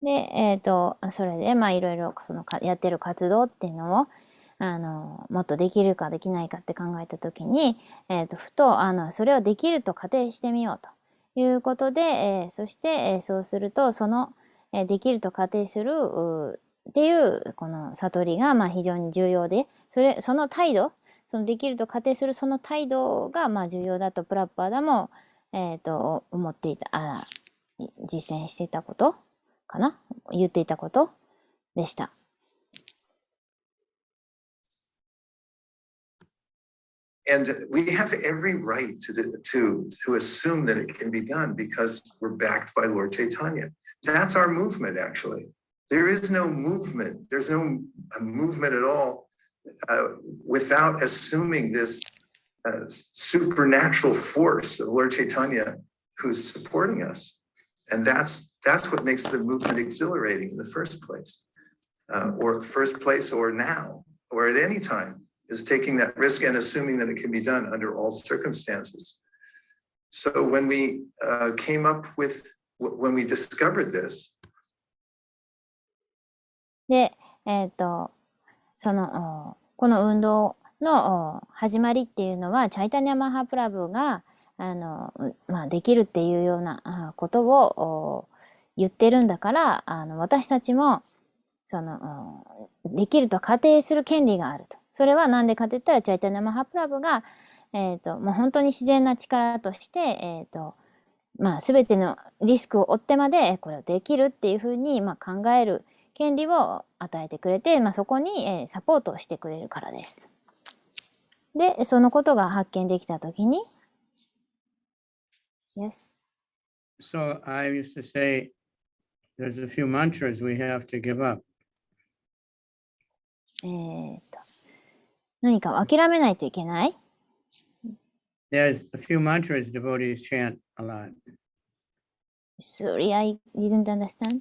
で、それで、まあ、いろいろ、その、やってる活動っていうのを、もっとできるかできないかって考えたときに、ふと、それをできると仮定してみようということで、そして、そうすると、その、できると仮定するっていう、この悟りが、まあ、非常に重要で、その態度、そのできると仮定するその態度が、まあ、重要だと、プラッパーダも、思っていた、実践していたことかな、言っていたことでした。And we have every right to assume that it can be done because we're backed by Lord Chaitanya. That's our movement, actually. There is no movement. There's no movement at all without assuming this supernatural force of Lord Chaitanya who's supporting us. And that's what makes the movement exhilarating in the first place, or now, or at any time. Is taking that risk and assuming that it can be done under all circumstances. So when we when we discovered this, で、その、この運動の始まりっていうのは、チャイタニャ・マハプラブが、まあ、できるっていうようなことを言ってるんだから、私たちも、その、できると仮定する権利があると。それは何でかって言ったら、チャイタニャ・マハプラブが、もう本当に自然な力として、まあ、すべてのリスクを負ってまで、これをできるっていうふうに、まあ、考える権利を与えてくれて、まあ、そこに、サポートをしてくれるからです。で、そのことが発見できたときに、Yes. So I used to say, there's a few mantras we have to give up. 何かを諦めないといけない。There's a few mantras devotees chant a lot. Sorry, I didn't understand.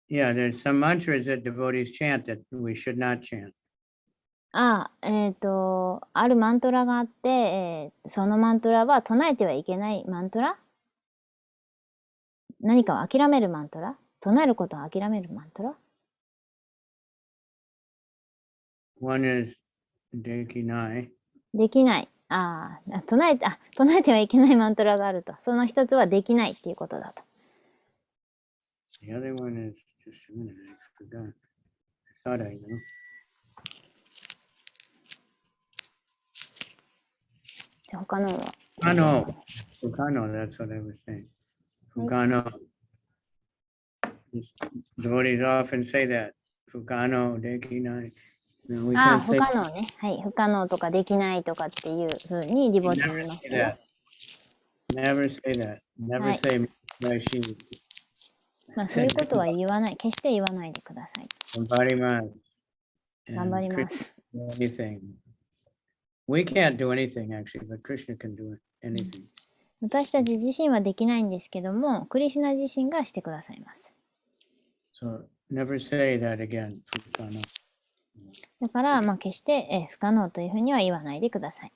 Yeah, there's some mantras that devotees chant that we should not chant. あるマントラがあって、そのマントラは唱えてはいけないマントラ？何かを諦めるマントラ？唱えることを諦めるマントラ？ One is できない。できない。唱えてはいけないマントラがあると。その一つはできないっていうことだと。The other one is just a minute, I forgot. I thought I knew. じゃあ他のは。Fukano, that's what I was saying. Fukano. Devotees often say that. Fukano, dekinai. No, we 不 can't say 可能ね。はい。不可能とかできないとかっていうふうにディボティー言いますよ。 Never say that. Never はい say Maishi. まあそういうことは言わない。決して言わないでください。頑張ります。頑張ります。 Anything. We can't do anything actually, but Krishna can do anything. 私たち自身はできないんですけども、クリシュナ自身がしてくださいます。 So never say that again. Fukano. だから、まあ決して、不可能というふうには言わないでください。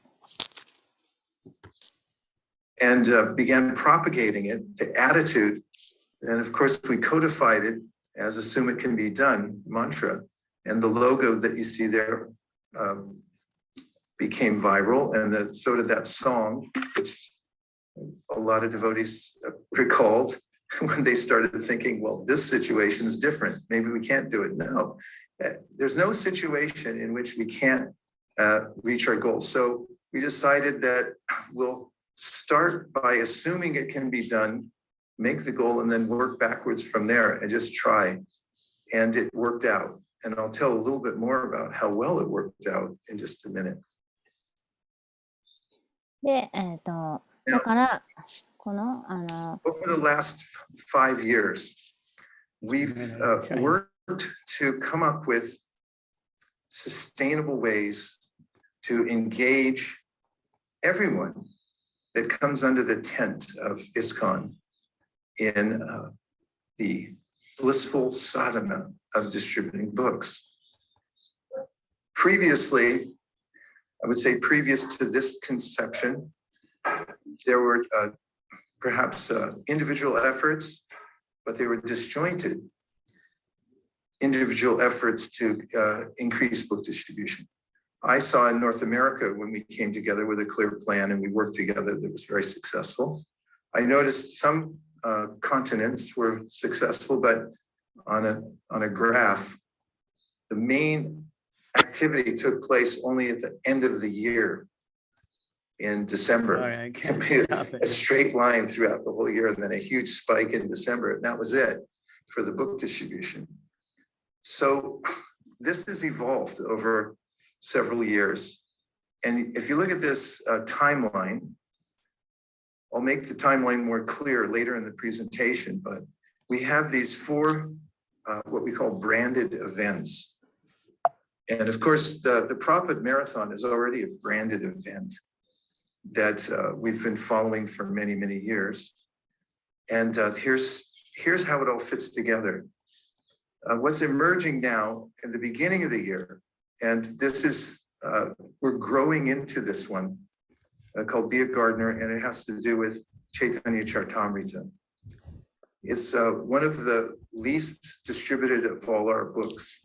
and began propagating it, the attitude. And of course, we codified it as assume it can be done mantra. And the logo that you see there became viral, and so did that song, which a lot of devotees recalled when they started thinking, well, this situation is different. Maybe we can't do it. No, there's no situation in which we can't reach our goals. So we decided that we'll start by assuming it can be done, make the goal, and then work backwards from there and just try. And it worked out. And I'll tell a little bit more about how well it worked out in just a minute. で、だから、この、Over the last 5 years, we've worked to come up with sustainable ways to engage everyone that comes under the tent of ISKCON in the blissful sadhana of distributing books. Previously, I would say previous to this conception, there were perhaps individual efforts, but they were disjointed individual efforts to increase book distribution. I saw in North America when we came together with a clear plan and we worked together that was very successful. I noticed some continents were successful, but on a graph, the main activity took place only at the end of the year in December. Sorry, I Can can't be stop a it. straight line throughout the whole year and then a huge spike in December. And that was it for the book distribution. So this has evolved over several years. And if you look at this timeline, I'll make the timeline more clear later in the presentation, but we have these 4 what we call branded events. And of course, the Prabhupada Marathon is already a branded event that we've been following for many, many years. And here's how it all fits together. What's emerging now in the beginning of the year, and this is, we're growing into this one called Be a Gardener, and it has to do with Chaitanya Charitamrita. It's one of the least distributed of all our books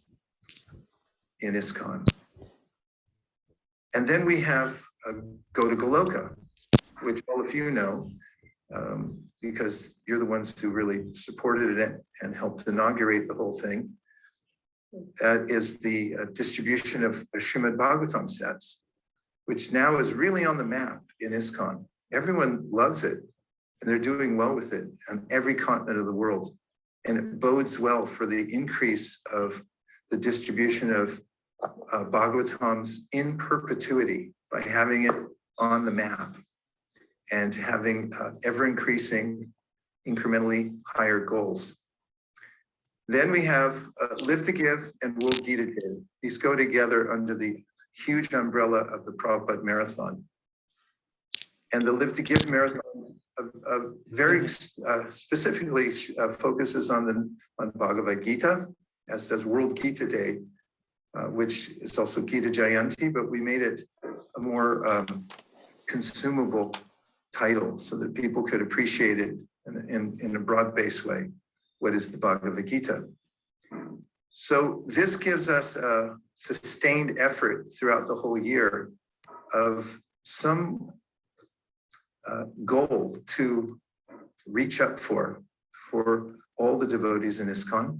in ISKCON. And then we have Go to Goloka, which all of you know, because you're the ones who really supported it and helped inaugurate the whole thing, is the distribution of Srimad Bhagavatam sets, which now is really on the map in ISKCON. Everyone loves it, and they're doing well with it on every continent of the world. And it bodes well for the increase of the distribution of Bhagavatams in perpetuity by having it on the map and having ever increasing, incrementally higher goals. Then we have Live to Give and World Gita Day. These go together under the huge umbrella of the Prabhupada Marathon. And the Live to Give Marathon very specifically focuses on Bhagavad Gita, as does World Gita Day, which is also Gita Jayanti, but we made it a more consumable title so that people could appreciate it in a broad-based way. What is the Bhagavad Gita? So this gives us a sustained effort throughout the whole year of some goal to reach up for all the devotees in ISKCON.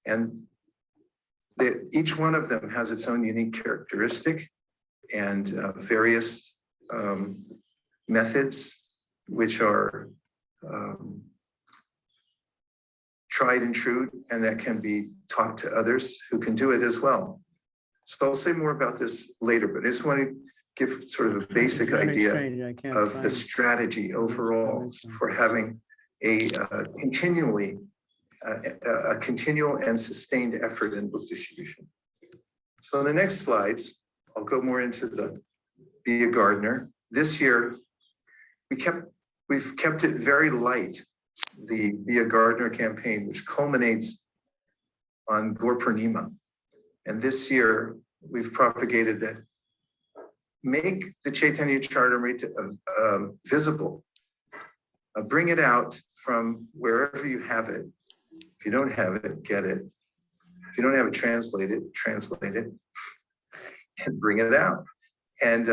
And each one of them has its own unique characteristic and various methods which are tried and true, and that can be taught to others who can do it as well. So I'll say more about this later, but I just want to give sort of a basic idea of the strategy overall for having a continual and sustained effort in book distribution. So in the next slides, I'll go more into the Be a Gardener. This year, we've kept it very light, the Be a Gardener campaign, which culminates on Gaur Purnima. And this year, we've propagated that make the Chaitanya Charitamrita visible bring it out from wherever you have it. If you don't have it, get it. If you don't have it, translate it, and bring it out. And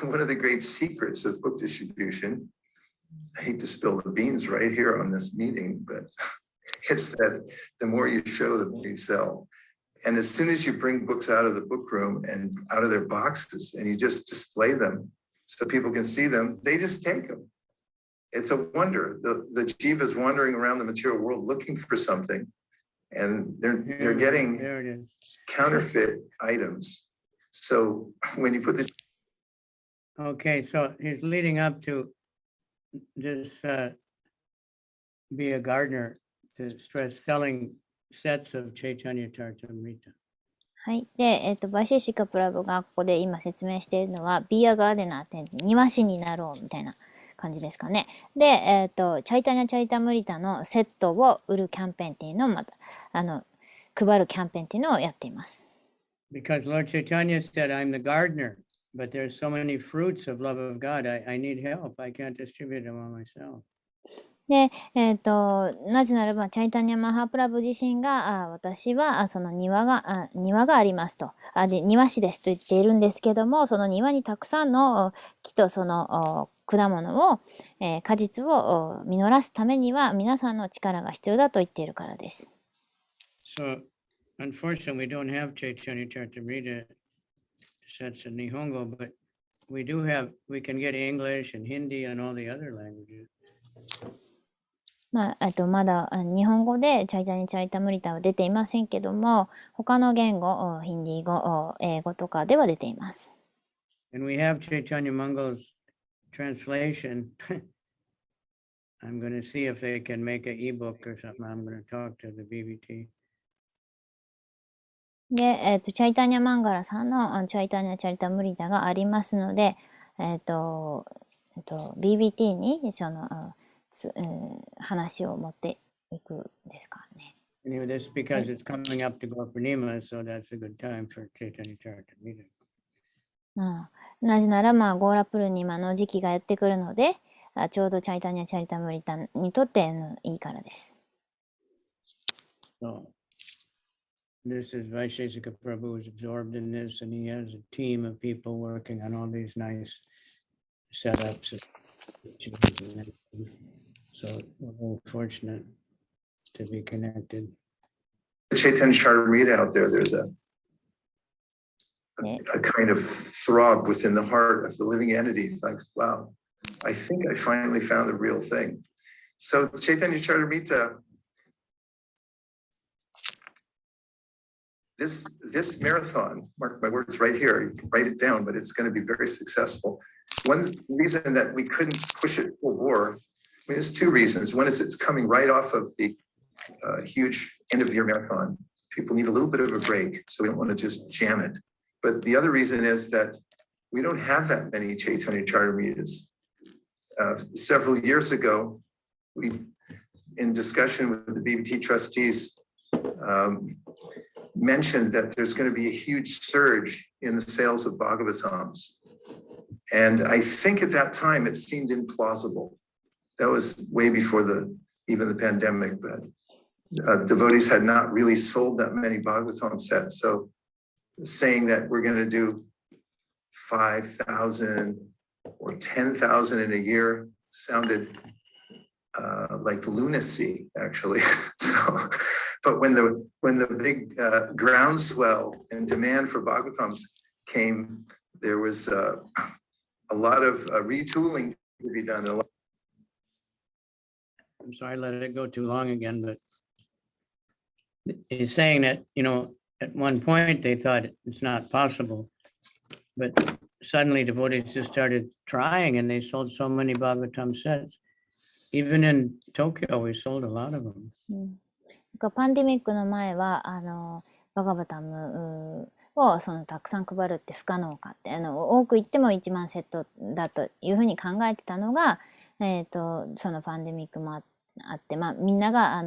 one of the great secrets of book distribution, I hate to spill the beans right here on this meeting, but it's that the more you show, the more you sell. And as soon as you bring books out of the book room and out of their boxes and you just display them so people can see them, they just take them. It's a wonder. The jiva is wandering around the material world looking for something, and they're getting counterfeit items. So when you put the Okay, so he's leading up to this be a gardener to stress selling sets of Chaitanya Charitamrita. はい。で、バイシェシカプラブがここで今説明しているのは、ビアガーデナーって庭師になろうみたいな感じですかね。で、チャイタニャ・チャリタムリタのセットを売るキャンペーンっていうのをまた、配るキャンペーンっていうのをやっています。Because Lord Chaitanya said, I'm the gardener, but there's so many fruits of love of God. I need help. I can't distribute them all myself. で、なぜならば、チャイタニャ・マハプラブ自身が、私はその庭がありますと。で、庭師ですと言っているんですけども、その庭にたくさんの木とその果物を、果実を実らすためには、皆さんの力が必要だと言っているからです。So, unfortunately, we don't have Chaitanya Charitamrita sets in Nihongo, but we can get English and Hindi and all the other languages. まだ日本語でチャイタニャ・チャリタムリタは出ていませんけども、他の言語、ヒンディー語、英語とかでは出ています。And we have Chaitanya Mangal's translation. I'm going to see if they can make an ebook or something. I'm going to talk to the BBT. で、チャイタニャ・マンガラさんのチャイタニャ・チャリタムリタがありますので、BBT にその話を持っていくんですかね。Anyway, this because it's coming up to Gopurnima, so that's a good time for Chaitanya Charitamrita. なぜなら、ゴーラプルニマの時期がやってくるので、ちょうどチャイタニャ・チャリタムリタにとっていいからです。So, this is Vaisheshika Prabhu is absorbed in this, and he has a team of people working on all these nice setups. So we're very fortunate to be connected. The Chaitanya Charitamrita out there, there's a kind of throb within the heart of the living entity. It's like, wow, I think I finally found the real thing. So the Chaitanya Charitamrita, this marathon, mark my words right here, you can write it down, but it's going to be very successful. One reason that we couldn't push it full bore, there's two reasons. One is it's coming right off of the huge end of year marathon. People need a little bit of a break, so we don't want to just jam it. But the other reason is that we don't have that many Chaitanya Charitamritas. Several years ago, we, in discussion with the BBT trustees, mentioned that there's going to be a huge surge in the sales of Bhagavatams. And I think at that time it seemed implausible. That was way before even the pandemic, but devotees had not really sold that many Bhagavatam sets. So saying that we're going to do 5,000 or 10,000 in a year sounded like lunacy, actually. So, but when the big groundswell and demand for Bhagavatams came, there was a lot of retooling to be done. I'm sorry, I let it go too long again, but he's saying that, at one point they thought it's not possible, but suddenly devotees just started trying and they sold so many Bhagavatam sets. Even in Tokyo, we sold a lot of them. パンデミックの前は、バガバタムをたくさん配るって不可能かって、多く言っても1万セットだというふうに考えてたのが、そのパンデミックもあって、みんなが、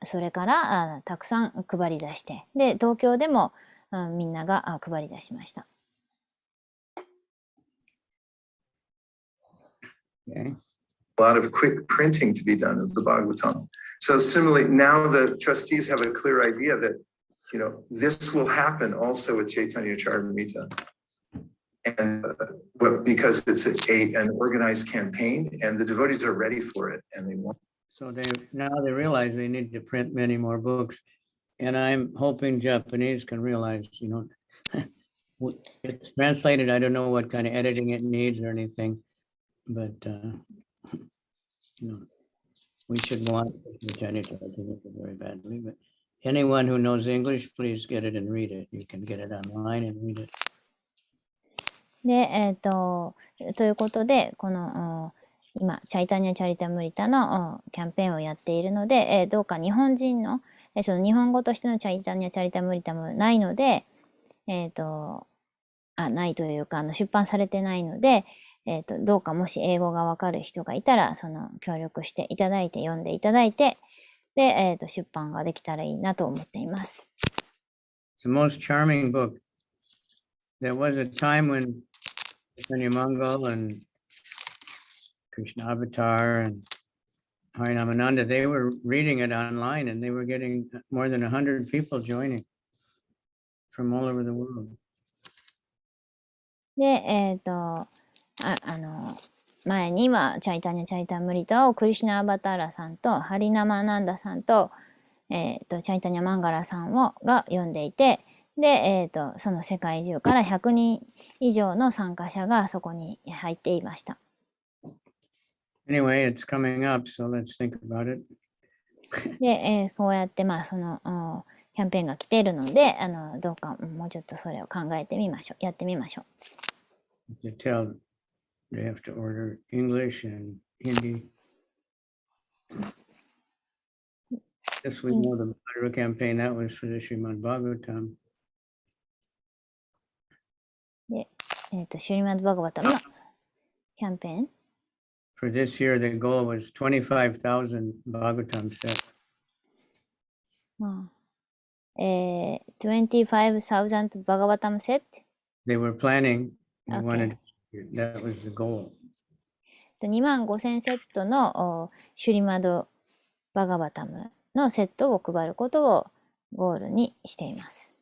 それからたくさん配り出して、で、東京でもみんなが配り出しました。Okay. a lot of quick printing to be done of the Bhagavatam. So similarly, now the trustees have a clear idea that, this will happen also with Chaitanya Charitamrita. And because it's an organized campaign and the devotees are ready for it and they want. So now they realize they need to print many more books. And I'm hoping Japanese can realize, it's translated. I don't know what kind of editing it needs or anything, but, we should want Chinese very badly, but anyone who knows English, please get it and read it. You can get it online and read it. で、ということで、この今、チャイタニャ・チャリタムリタのキャンペーンをやっているので、どうか日本人の、その日本語としてのチャイタニャ・チャリタムリタもないので、ないというか、出版されてないので、どうかもし英語がわかる人がいたら、協力していただいて、読んでいただいて、で、出版ができたらいいなと思っています。It's the most charming book. There was a time when Chaitanya Mangal and Krishna Avatar and Harinamananda, they were reading it online and they were getting more than 100 people joining from all over the world. で、前にはチャイタニャ・チャリタムリタをクリシュナ・アバターラさんとハリナマナンダさんと、チャイタニャ・マンガラさんが読んでいて、で、その世界中から100人以上の参加者がそこに入っていました。Anyway, it's coming up, so let's think about it. で、こうやってそのキャンペーンが来ているので、どうかもうちょっとそれを考えてみましょう。やってみましょう。To tell they have to order English and Hindi. Yes, we know the Madhura campaign, that was for the Srimad Bhagavatam. で、シュリマッド・バガバタムのキャンペーン For this year, the goal was 25,000 Bhagavatam sets. 25,000 バガバタムセット They were planning, they Okay. wanted, that was the goal. 25,000セットのシュリマド・バガバタムのセットを配ることをゴールにしています。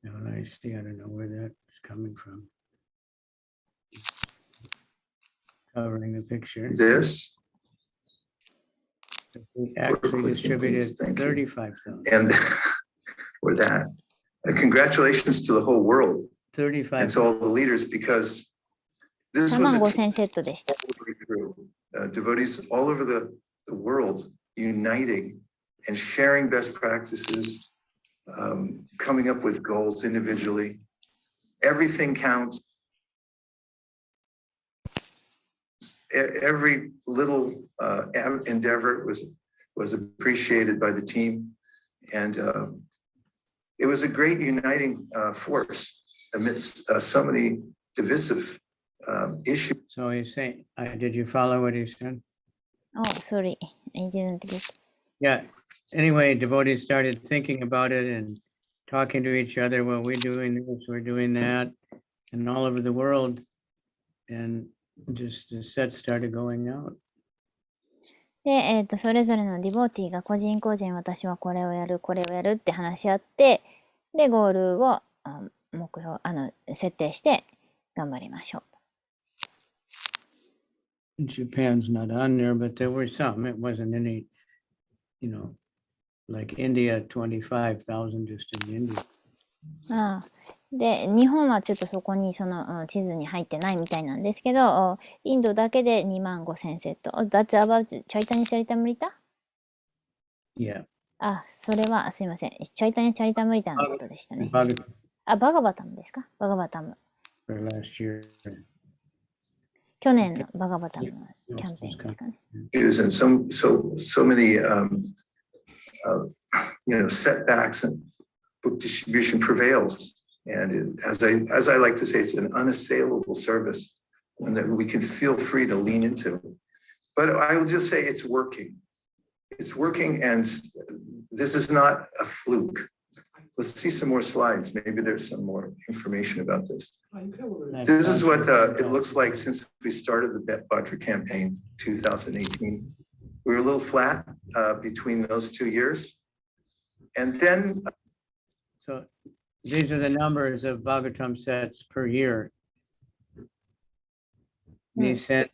Now I see, I don't know where that's coming from. Covering the picture. This. We actually distributed Thank you. 35,000. And for that, congratulations to the whole world and to all the leaders, because this was a 35,000セットでした。devotees all over the world uniting and sharing best practices, coming up with goals individually. Everything counts. Every little endeavor was appreciated by the team, and it was a great uniting force amidst so many divisive issues. So he's saying, did you follow what he said? Oh, sorry, I didn't get. Yeah. Anyway, devotees started thinking about it and talking to each other. Well, we're doing this, we're doing that, and all over the world, and just the sets started going out. で、それぞれのディボーティーが個人個人私はこれをやるって話し合って、で、ゴールを目標、設定して頑張りましょう。Japan's not on there, but there were some. It wasn't any, like India, 25,000 just in India. で、日本はちょっとそこにその地図に入ってないみたいなんですけど、インドだけで25,000セット。That's about Chaitanya Charitamrita? Yeah. それはすいません。チャイタニャ・チャリタムリタのことでしたね。Bhagavatam バガバタムですか？バガバタム。for last year. 去年のバガバタムのキャンペーンですかね。And so many setbacks and book distribution prevails. And as I like to say, it's an unassailable service, one that we can feel free to lean into. But I will just say it's working. It's working, and this is not a fluke. let's see some more slides. Maybe there's some more information about this. This is what it looks like since we started the Batra campaign 2018. We were a little flat between those 2 years. And then. So these are the numbers of Bhagavatam sets per year. Nisen,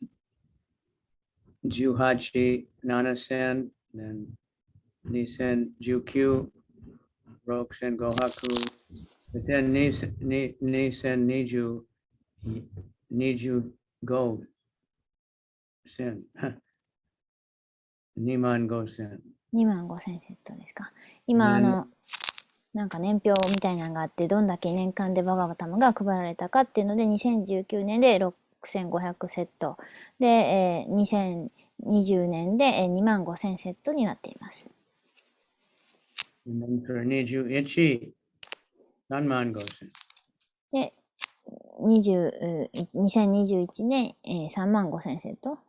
Juhachi, Nanasen, then Nisen, Jukyu, Rokusen, Gohaku. But then Nisen, Niju, Go, Sen. Niman Go Sen. 25,000セットですか。今、なんか年表みたいなのがあって、どんだけ年間でバガバタムが配られたかっていうので、2019年で6500セット。で、2020年で25,000セットになっています。で、2021年、35,000セット。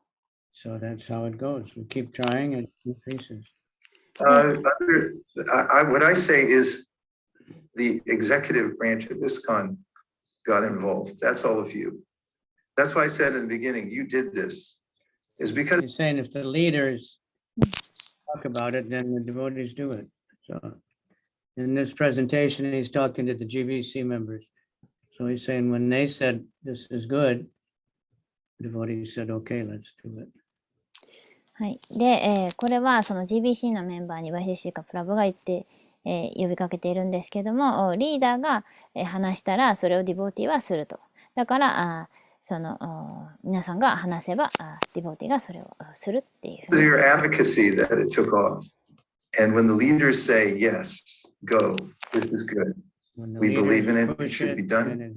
So that's how it goes. We keep trying and it increases. What I say is the executive branch of ISKCON got involved. That's all of you. That's why I said in the beginning, you did this. Is because he's saying if the leaders talk about it, then the devotees do it. So in this presentation, he's talking to the GBC members. So he's saying when they said this is good, devotees said, okay, let's do it. はい。で、これはその GBC のメンバーにバイシェシーカプラブが言って、呼びかけているんですけども、リーダーが、話したらそれをディボーティーはすると。だからその皆さんが話せばディボーティーがそれをするっていう。Your advocacy that it took off, and when the leaders say yes, go, this is good. We believe in it. It should be done.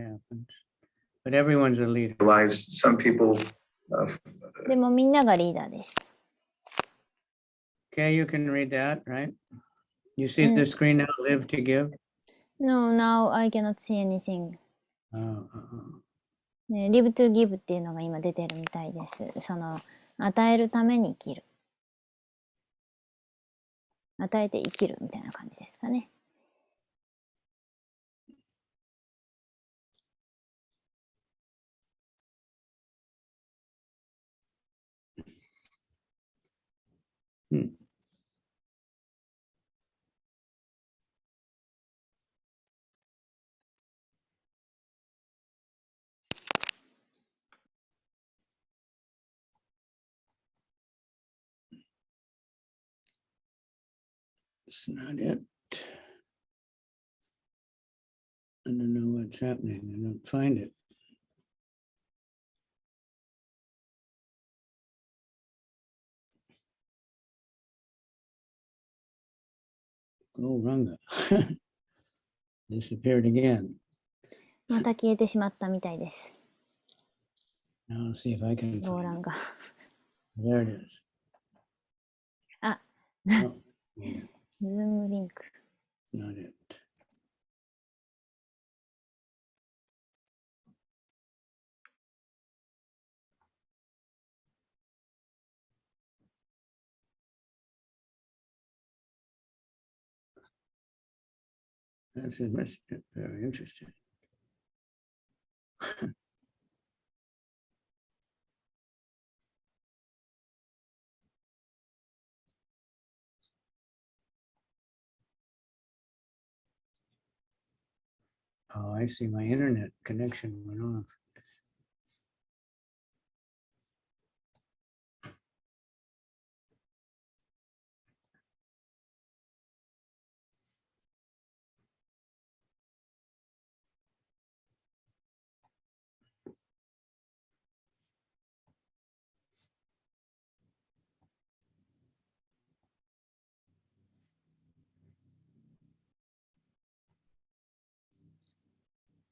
But everyone's a leader. Some people. でもみんながリーダーです。Okay, you can read that, right? You see the screen now, live to give? No, now I cannot see anything. Live to give っていうのが今出てるみたいです。その、与えるために生きる。与えて生きるみたいな感じですかね。It's not it. I don't know what's happening. I don't find it. Oh, Ranga. Disappeared again. また消えてしまったみたいです。Now I'll see if I canロー find ラン it. が。There it is. あ、 Oh, yeah, ズームリンク。 not it. That's very interesting. Oh, I see. My internet connection went off.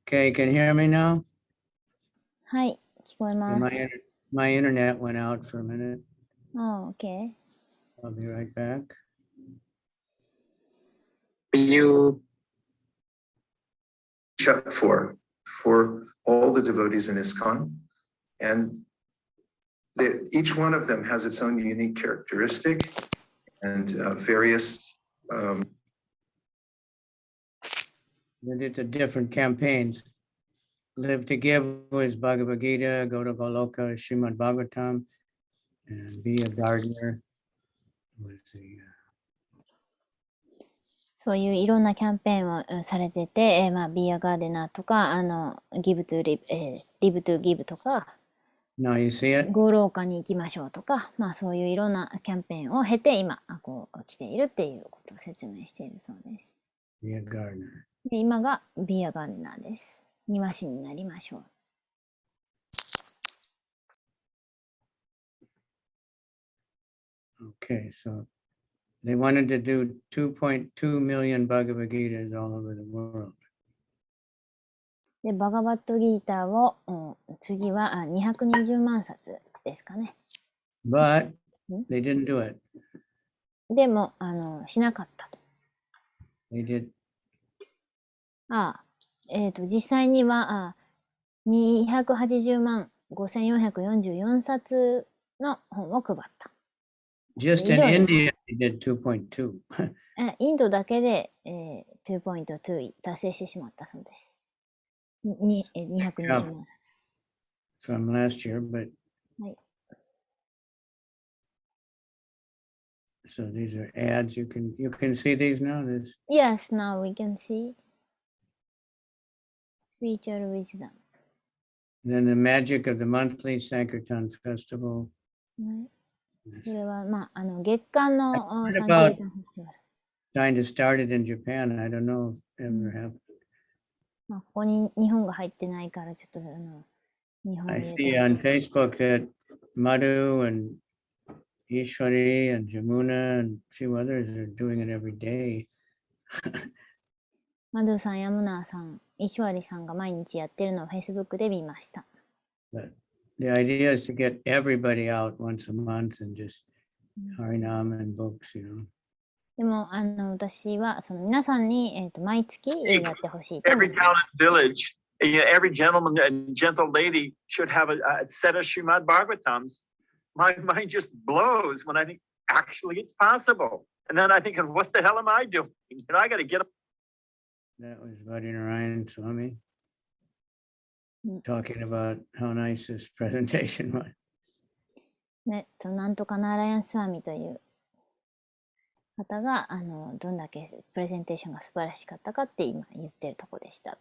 Okay, can you hear me now? はい、聞こえます。My internet went out for a minute. Oh, okay. I'll be right back. You shut for all the devotees in ISKCON, and each one of them has its own unique characteristic and various They did the different campaigns. Live to Give was Bhagavad Gita, Go to Goloka, Srimad Bhagavatam, and Be a Gardener was the そういういろんなキャンペーンをされてて、まあ、Be a Gardener とか、Give to Live to Give とか、Now you see it? 合老化に行きましょうとか、まあそういういろんなキャンペーンを経て今、こう来ているっていうことを説明しているそうです。Be a gardener. で今が Be a Gardener です。庭師になりましょう。Okay, so they wanted to do 2.2 million Bhagavad Gitas all over the world. で、バガバットギーターを、次は220万冊ですかね。But they didn't do it. でも、しなかったと。They did. 実際には280万5444冊の本を配った。Just in India, they did 2.2. インドだけで、2.2 達成してしまったそうです。220万冊。From last year, but はい。 so these are ads. You can see these now. This Yes, now we can see spiritual wisdom. then the magic of the monthly Sankirtan festival. はい、それは、まあ、月間の What サン about キルタンフェスティバル。 Trying to start it in Japan. I don't know if it ever happened. まあ、ここに日本が入ってないから、ちょっと日本 I に入れ see てほし on い。 Facebook that Madhu and Ishwari and Jamuna and a few others are doing it every day. マドゥさん、ヤムナーさん、イシュワリさんが毎日やってるのを Facebook で見ました。But the idea is to get everybody out once a month and just Harinam and books, you know. でも、私は、その皆さんに、毎月やってほしいと思 Every ってま town す。 and village, every gentleman and gentle lady should have a set of Srimad Bhagavatams. My mind just blows when I think actually it's possible. And then I think, what the hell am I doing? I got to get up. That was Vadinarayan Swami Mm. talking about how nice this presentation was. ね、なんとかナーラヤンスワミという方が、どんだけプレゼンテーションが素晴らしかったかって今言ってるとこでしたと。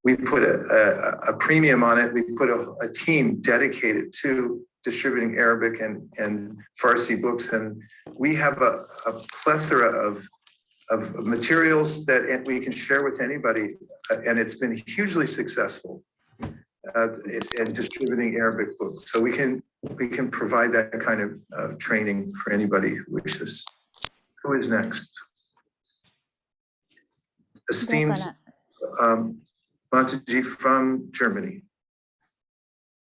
We put a premium on it. We put a team dedicated to distributing Arabic and Farsi books. And we have a plethora of materials that we can share with anybody. And it's been hugely successful in distributing Arabic books. So we can provide that kind of training for anybody who wishes. Who is next? Esteemed Mataji from Germany.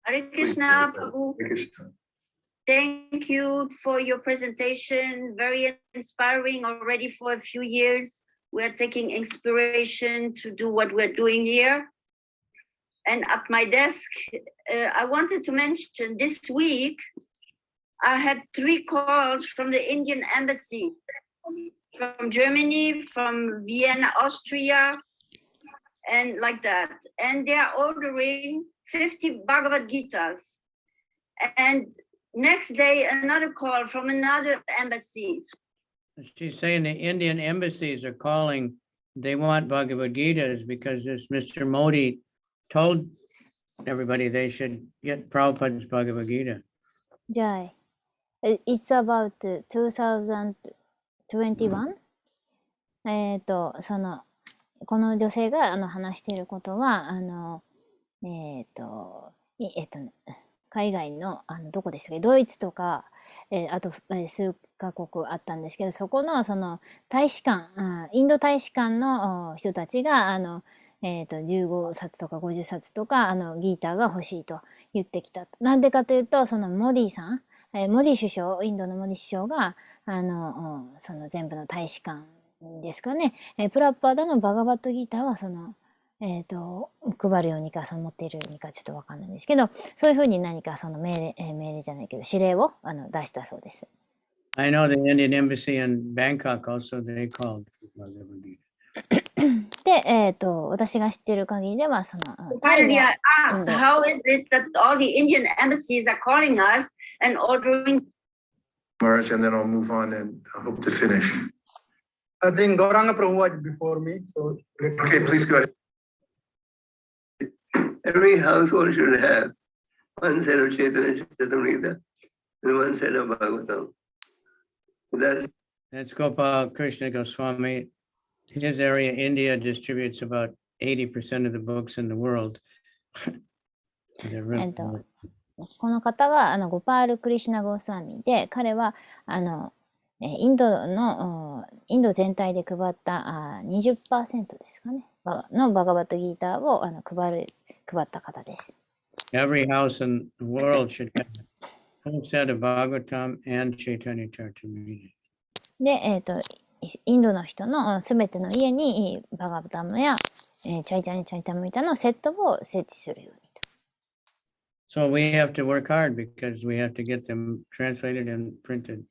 Hare Please. Krishna, Prabhu. Hare Krishna. Thank you for your presentation. Very inspiring already for a few years. We're taking inspiration to do what we're doing here. And at my desk, I wanted to mention this week, I had 3 calls from the Indian embassy, from Germany, from Vienna, Austria, and like that. And they are ordering 50 Bhagavad Gitas. And next day, another call from another embassy. She's saying the Indian embassies are calling, they want Bhagavad Gitas because this Mr. Modi told everybody they should get Prabhupada's Bhagavad Gita. じゃあ、It's about 2021? この女性が話していることは、海外の、どこでしたっけ、ドイツとか、あと、数カ国あったんですけど、そこの、大使館、インド大使館の人たちが、15冊とか50冊とか、ギーターが欲しいと言ってきた。なんでかというと、モディさん、モディ首相、インドのモディ首相が、全部の大使館ですかね、プラッパーダのバガバットギーターは、配るようにか、持っているようにか、ちょっとわかんないんですけど、そういうふうに何か命令じゃないけど、指令を出したそうです。I know the Indian embassy in Bangkok also, they called Bhagavad Gita. して私が知っている限りではそのタイ Finally, の I asked, how is it that all the Indian embassies are calling us and ordering? Marge, and then I'll move on and I hope to finish. I think Gauranga Prabhu was before me, so. Okay, please go ahead. Every household should have one set of Chaitanya Charitamrita and one set of Bhagavatam. That's Gopal Krishna Goswami. His area, India, distributes about 80% of the books in the world. They're really good. この方がゴパール・クリシュナ・ゴースワミで、彼はインド全体で配った20% ですかねのバガバットギーターを配った方です。Every house in the world should have a whole set of Bhagavatam and Chaitanya Charitamrita. で、インドの人のすべての家にバガバタムやチャイタニチャイタムリタのセットを設置するようにと。So we have to work hard because we have to get them translated and printed.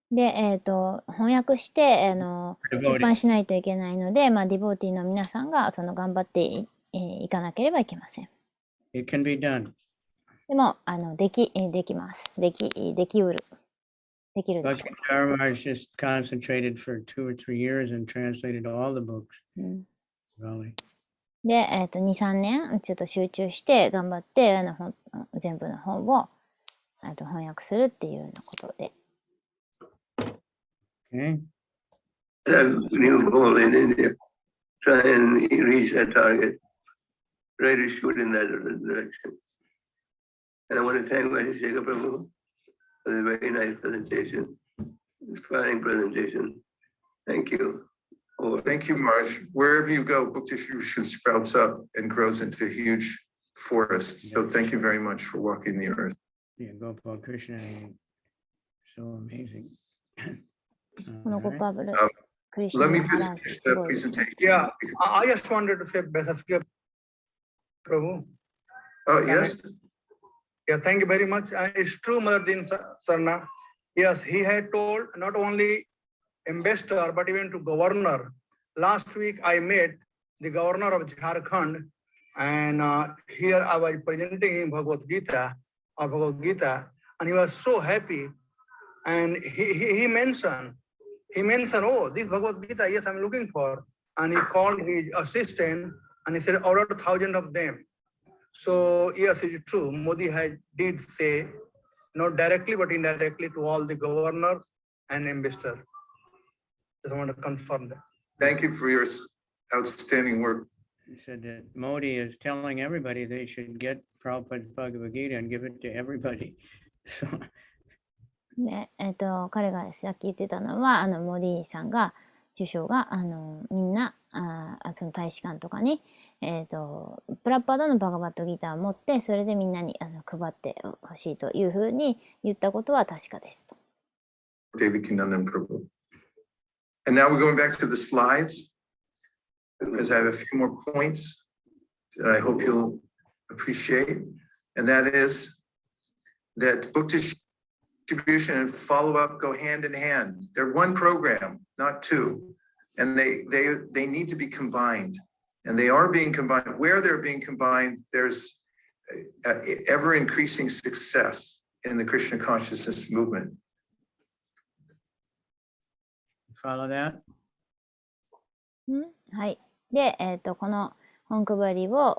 で、翻訳して出版しないといけないので、ディボーティーの皆さんが頑張っていかなければいけません。It can be done. でもできます。できうる。できるでしょう。Bhakti just concentrated for 2 or 3 years and translated all the books. Really. で、2、3年ちょっと集中して頑張って全部の本を翻訳するっていうようなことで。Okay. That's a new goal in India. Try and reach that target. Try to shoot in that direction. And I want to thank Vaisesika Shekhar Prabhu for the very nice presentation, inspiring presentation. Thank you. Thank you, Marge. Wherever you go, book distribution sprouts up and grows into huge forests. So thank you very much for walking the earth. Yeah, Gopal Krishna, so amazing. Let me just finish the presentation. Yeah, I just wanted to say Vaisesika Prabhu. Oh, yes. Yeah, thank you very much. It's true, Mother Din Sarna. Yes, he had told not only ambassador, but even to governor. Last week, I met the governor of Jharkhand, and here I was presenting him Bhagavad Gita, and he was so happy. And he mentioned, oh, this Bhagavad Gita, yes, I'm looking for. And he called his assistant, and he said, order 1,000 of them. So yes, it's true. Modi did say, not directly but indirectly, to all the governors and ambassadors. Just want to confirm that. Thank you for your outstanding work. He said that Modi is telling everybody they should get Prabhupada's Bhagavad Gita and give it to everybody. So. で、彼がさっき言ってたのはモディさんが首相がみんなその大使館とかにプラッパードのバガバットギターを持ってそれでみんなに配ってほしいというふうに言ったことは確かですと。David Kinandan Prabhu. And now we're going back to the slides because I have a few more points that I hope you'll appreciate. And that is that book distribution and follow-up go hand in hand. They're one program, not two. And they need to be combined. And they are being combined. Where they're being combined, there's ever-increasing success in the Krishna consciousness movement. Follow that? はい。で、この本配りを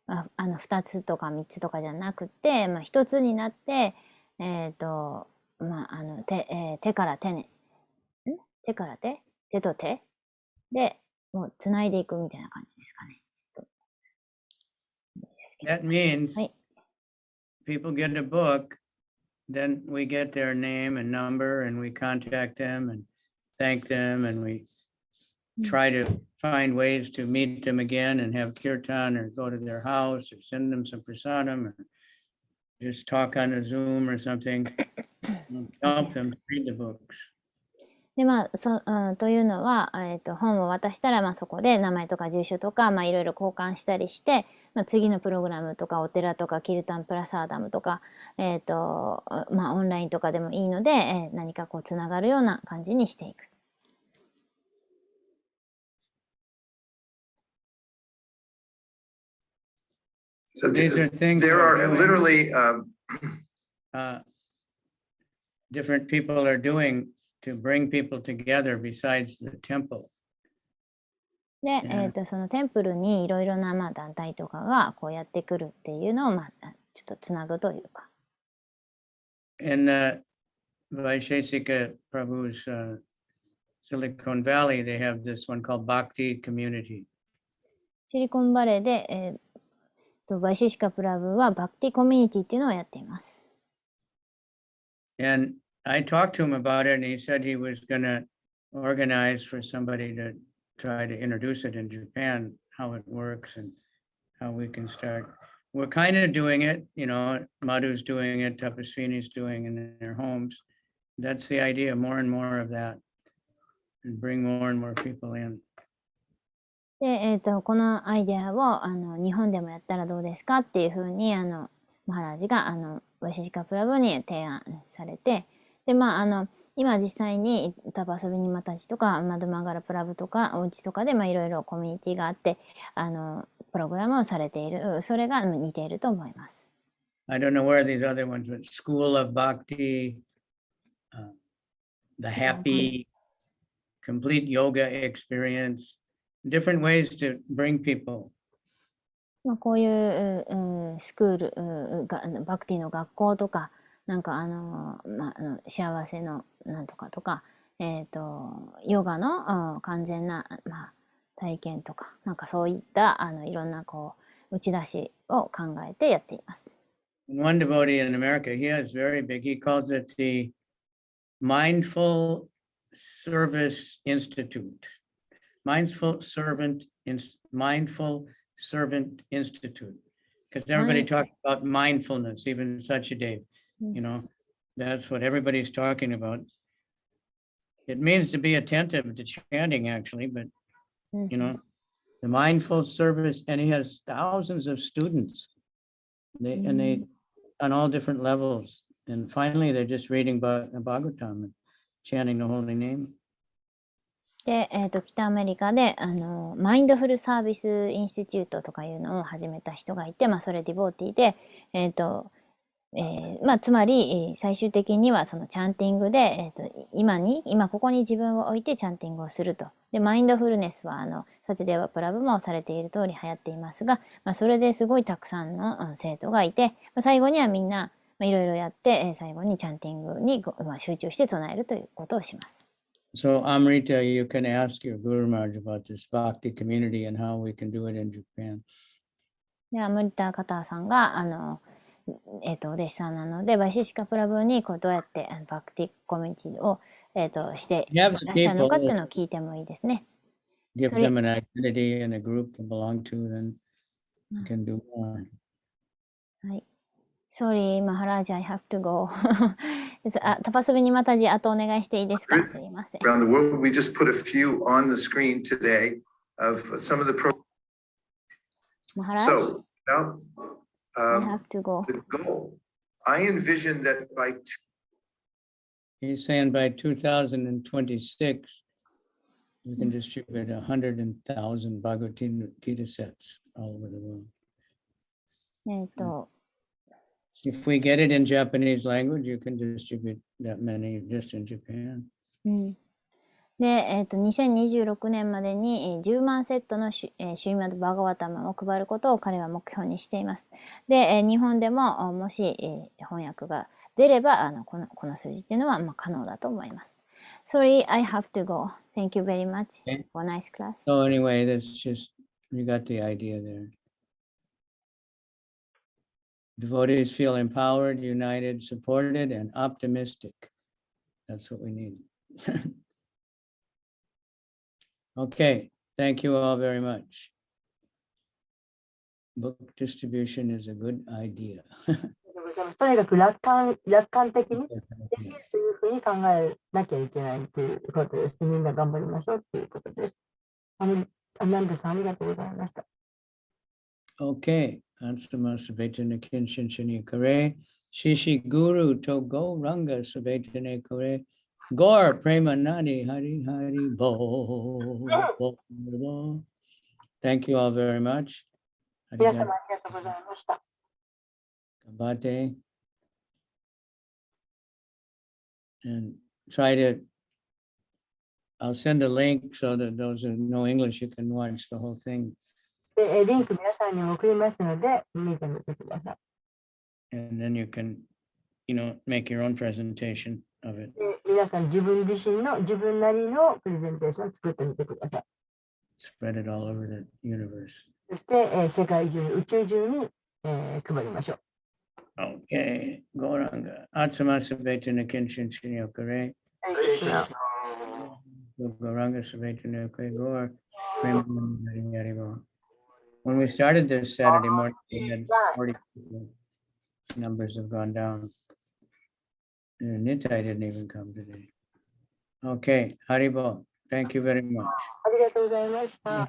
2つとか3つとかじゃなくて、1つになって、手から手ね、手から手、手と手でもうつないでいくみたいな感じですかね。ちょっと That means people get a book, then we get their name and number and we contact them and thank them and we try to find ways to meet them again and have kirtan or go to their house or send them some prasadam or just talk on a Zoom or something and help them read the books. でというのは、本を渡したら、そこで名前とか住所とか、いろいろ交換したりして、次のプログラムとかお寺とかキルタンプラサーダムとか、オンラインとかでもいいので、何かつながるような感じにしていく。So These are things there we're are doing. literally Different people are doing to bring people together besides the temple. で、Yeah. そのテンプルにいろいろな、団体とかがこうやってくるっていうのを、ちょっとつなぐというか。In Vaisheshika Prabhu's Silicon Valley, they have this one called Bhakti Community. シリコンバレーで、バイシェシカプラブはバクティコミュニティっていうのをやっています。And I talked to him about it, and he said he was going to organize for somebody to try to introduce it in Japan, how it works and how we can start. We're kind of doing it, Madhu's doing it, Tapaswini's doing it in their homes. That's the idea, more and more of that, and bring more and more people in. で、このアイデアを日本でもやったらどうですかっていうふうにマハラージがバイシェシカプラブに提案されて、で今実際にタパ遊びにまたちとかマドマガラプラブとかおうちとかでいろいろコミュニティがあってプログラムをされている、それが似ていると思います。I don't know where these other ones, but School of Bhakti, the Happy, Complete Yoga Experience, different ways to bring people. こういうスクールがバクティの学校とか幸せのなんとかとか、ヨガの完全な、体験とかそういったいろんな打ち出しを考えてやっています。One devotee in America, he is very big. He calls it the Mindful Service Institute. Mindful Servant Institute. Because everybody talks about mindfulness, even such a day. That's what everybody's talking about. It means to be attentive to chanting, actually, but the mindful service, and he has thousands of students. They on all different levels. And finally, they're just reading Bhagavatam and chanting the holy name. で、北アメリカでマインドフルサービスインスティテュートとかいうのを始めた人がいて、それディボーティーで、つまり最終的にはそのチャンティングで、今ここに自分を置いてチャンティングをすると。で、マインドフルネスはサチデーバプラブもされている通り流行っていますが、それですごいたくさんの生徒がいて、最後にはみんないろいろやって、最後にチャンティングに集中して唱えるということをします。So Amrita, you can ask your Guru Maharaj about this Bhakti community and how we can do it in Japan. で、アムリタ・カターさんがお弟子さんなので、バイシェシカプラブにどうやってバクティコミュニティをしていらっしゃるのかっていうのを聞いてもいいですね。Give them an identity and a group to belong to, then you can do more. はい。Sorry, Maharaj, I have to go. タパスビにまたじ、あとお願いしていいですか？すいません。Around the world, we just put a few on the screen today of some of the programs. Maharaj, So now, I have to go. the goal, I envision that by He's saying by 2026, we can distribute 100,000 Bhagavad Gita sets all over the world. If we get it in Japanese language, you can distribute that many just in Japan. で、2026年までに10万セットのシュリマッド・バガワタマを配ることを彼は目標にしています。で、日本でももし翻訳が出ればこの数字っていうのは可能だと思います。Sorry, I have to go. Thank you very much for a nice class. So anyway, that's just, you got the idea there. Devotees feel empowered, united, supported, and optimistic. That's what we need. Okay, thank you all very much. Book distribution is a good idea. とにかく楽観的にできるというふうに考えなきゃいけないということです。みんな頑張りましょうということです。アナンダさん、ありがとうございました。Okay, Anstama Savetana Kinshinshani Kare, Shishi Guru Togo Ranga Savetane Kare, Gaur Premanadi Hari Hari Bo. Thank you all very much. 皆様ありがとうございました。Kabate. And try to, I'll send a link so that those who know English, you can watch the whole thing. で、リンク皆さんにも送りますので、見てみてください。And then you can, make your own presentation of it. で、皆さん自分自身の自分なりのプレゼンテーションを作ってみてください。Spread it all over the universe. そして、世界中に、宇宙中に、配りましょう。Okay. Goranga. Atsama Sabetana Kenshin Shinyokare. Goranga Sabetana Gor. When we started this Saturday morning, we had 40 people. Numbers have gone down. Nitai didn't even come today. Okay. Haribo. Thank you very much. ありがとうございました。